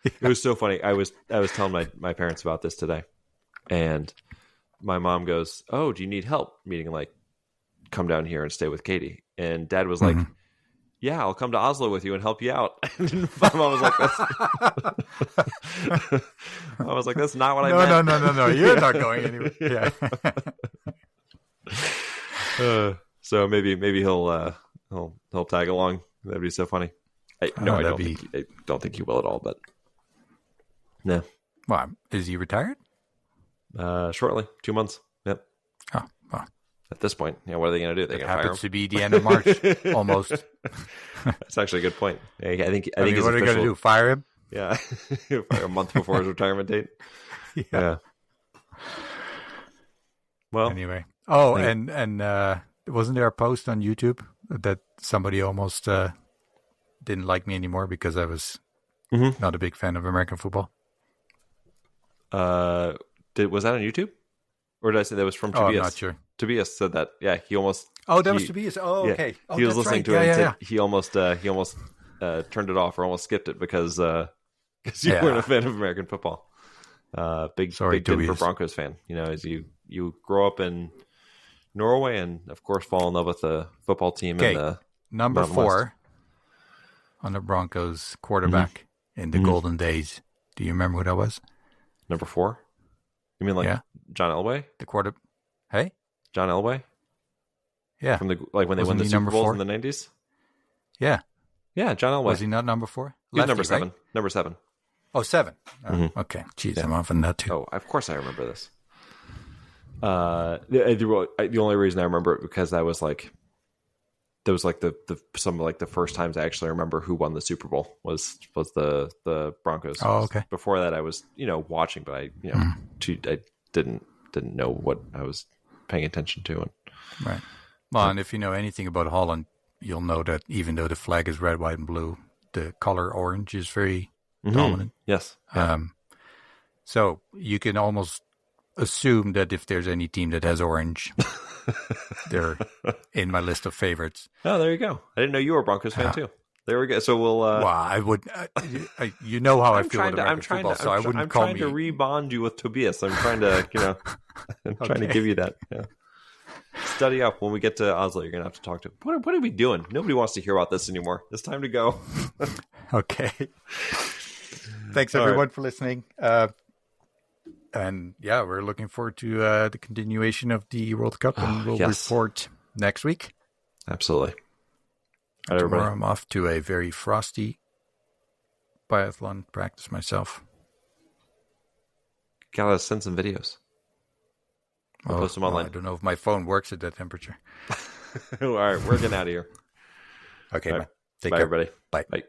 It was so funny. I was telling my parents about this today, and my mom goes, "Oh, do you need help?" Meaning like, come down here and stay with Katie. And Dad was like, "Yeah, I'll come to Oslo with you and help you out." And my mom was like, "I was like, that's not what I meant." No, you're not going anywhere. Yeah. So maybe he'll tag along. That'd be so funny. I don't think he will at all, but no. Well, is he retired? Shortly, 2 months. Yep. Oh, well. At this point, what are they going to do? They're going to fire him? Happens to be the end of March, almost. That's actually a good point. I think what are they going to do? Fire him? Yeah, fire a month before his retirement date. Yeah. Well, anyway. Oh, and wasn't there a post on YouTube that somebody almost didn't like me anymore because I was not a big fan of American football? Was that on YouTube? Or did I say that was from Tobias? I'm not sure. Tobias said that. Yeah, he almost. Oh, that was Tobias. Oh, yeah, okay. Oh, he was listening to it and said he almost turned it off or almost skipped it because you weren't a fan of American football. Big Denver Broncos fan. As you grow up in Norway and of course fall in love with the football team. Okay, number 4 on the Broncos quarterback in the golden days. Do you remember who that was? Number 4? You mean John Elway? The quarter. Hey, John Elway. Yeah, from when they won the Super Bowls in the 90s. Yeah, John Elway. Was he not number 4? He was number 7. Right? Number 7. Oh, 7. Okay, jeez, I'm off on that too. Oh, of course I remember this. The only reason I remember it because I was like, that was like the some of like the first times I actually remember who won the Super Bowl was the Broncos. Oh, okay. Before that, I was watching, but I I didn't know what I was paying attention to. And right. Well, and if you know anything about Holland, you'll know that even though the flag is red, white, and blue, the color orange is very dominant. Yes. Yeah. So you can almost assume that if there's any team that has orange, they're in my list of favorites. Oh, there you go. I didn't know you were a Broncos fan too. There we go. So we'll. Well, I would. You know how I feel about American football, so I wouldn't call me. I'm trying to rebond you with Tobias. I'm trying to, I'm trying to give you that. Yeah. Study up. When we get to Oslo, you're gonna have to talk to. What are we doing? Nobody wants to hear about this anymore. It's time to go. Okay. Thanks everyone for listening. And yeah, we're looking forward to the continuation of the World Cup, and we'll report next week. Absolutely. All right, Tomorrow I'm off to a very frosty biathlon practice myself. Gotta send some videos. I'll post them online. I don't know if my phone works at that temperature. All right, we're getting out of here. Okay, right. Take Bye, care. everybody. Bye. Bye.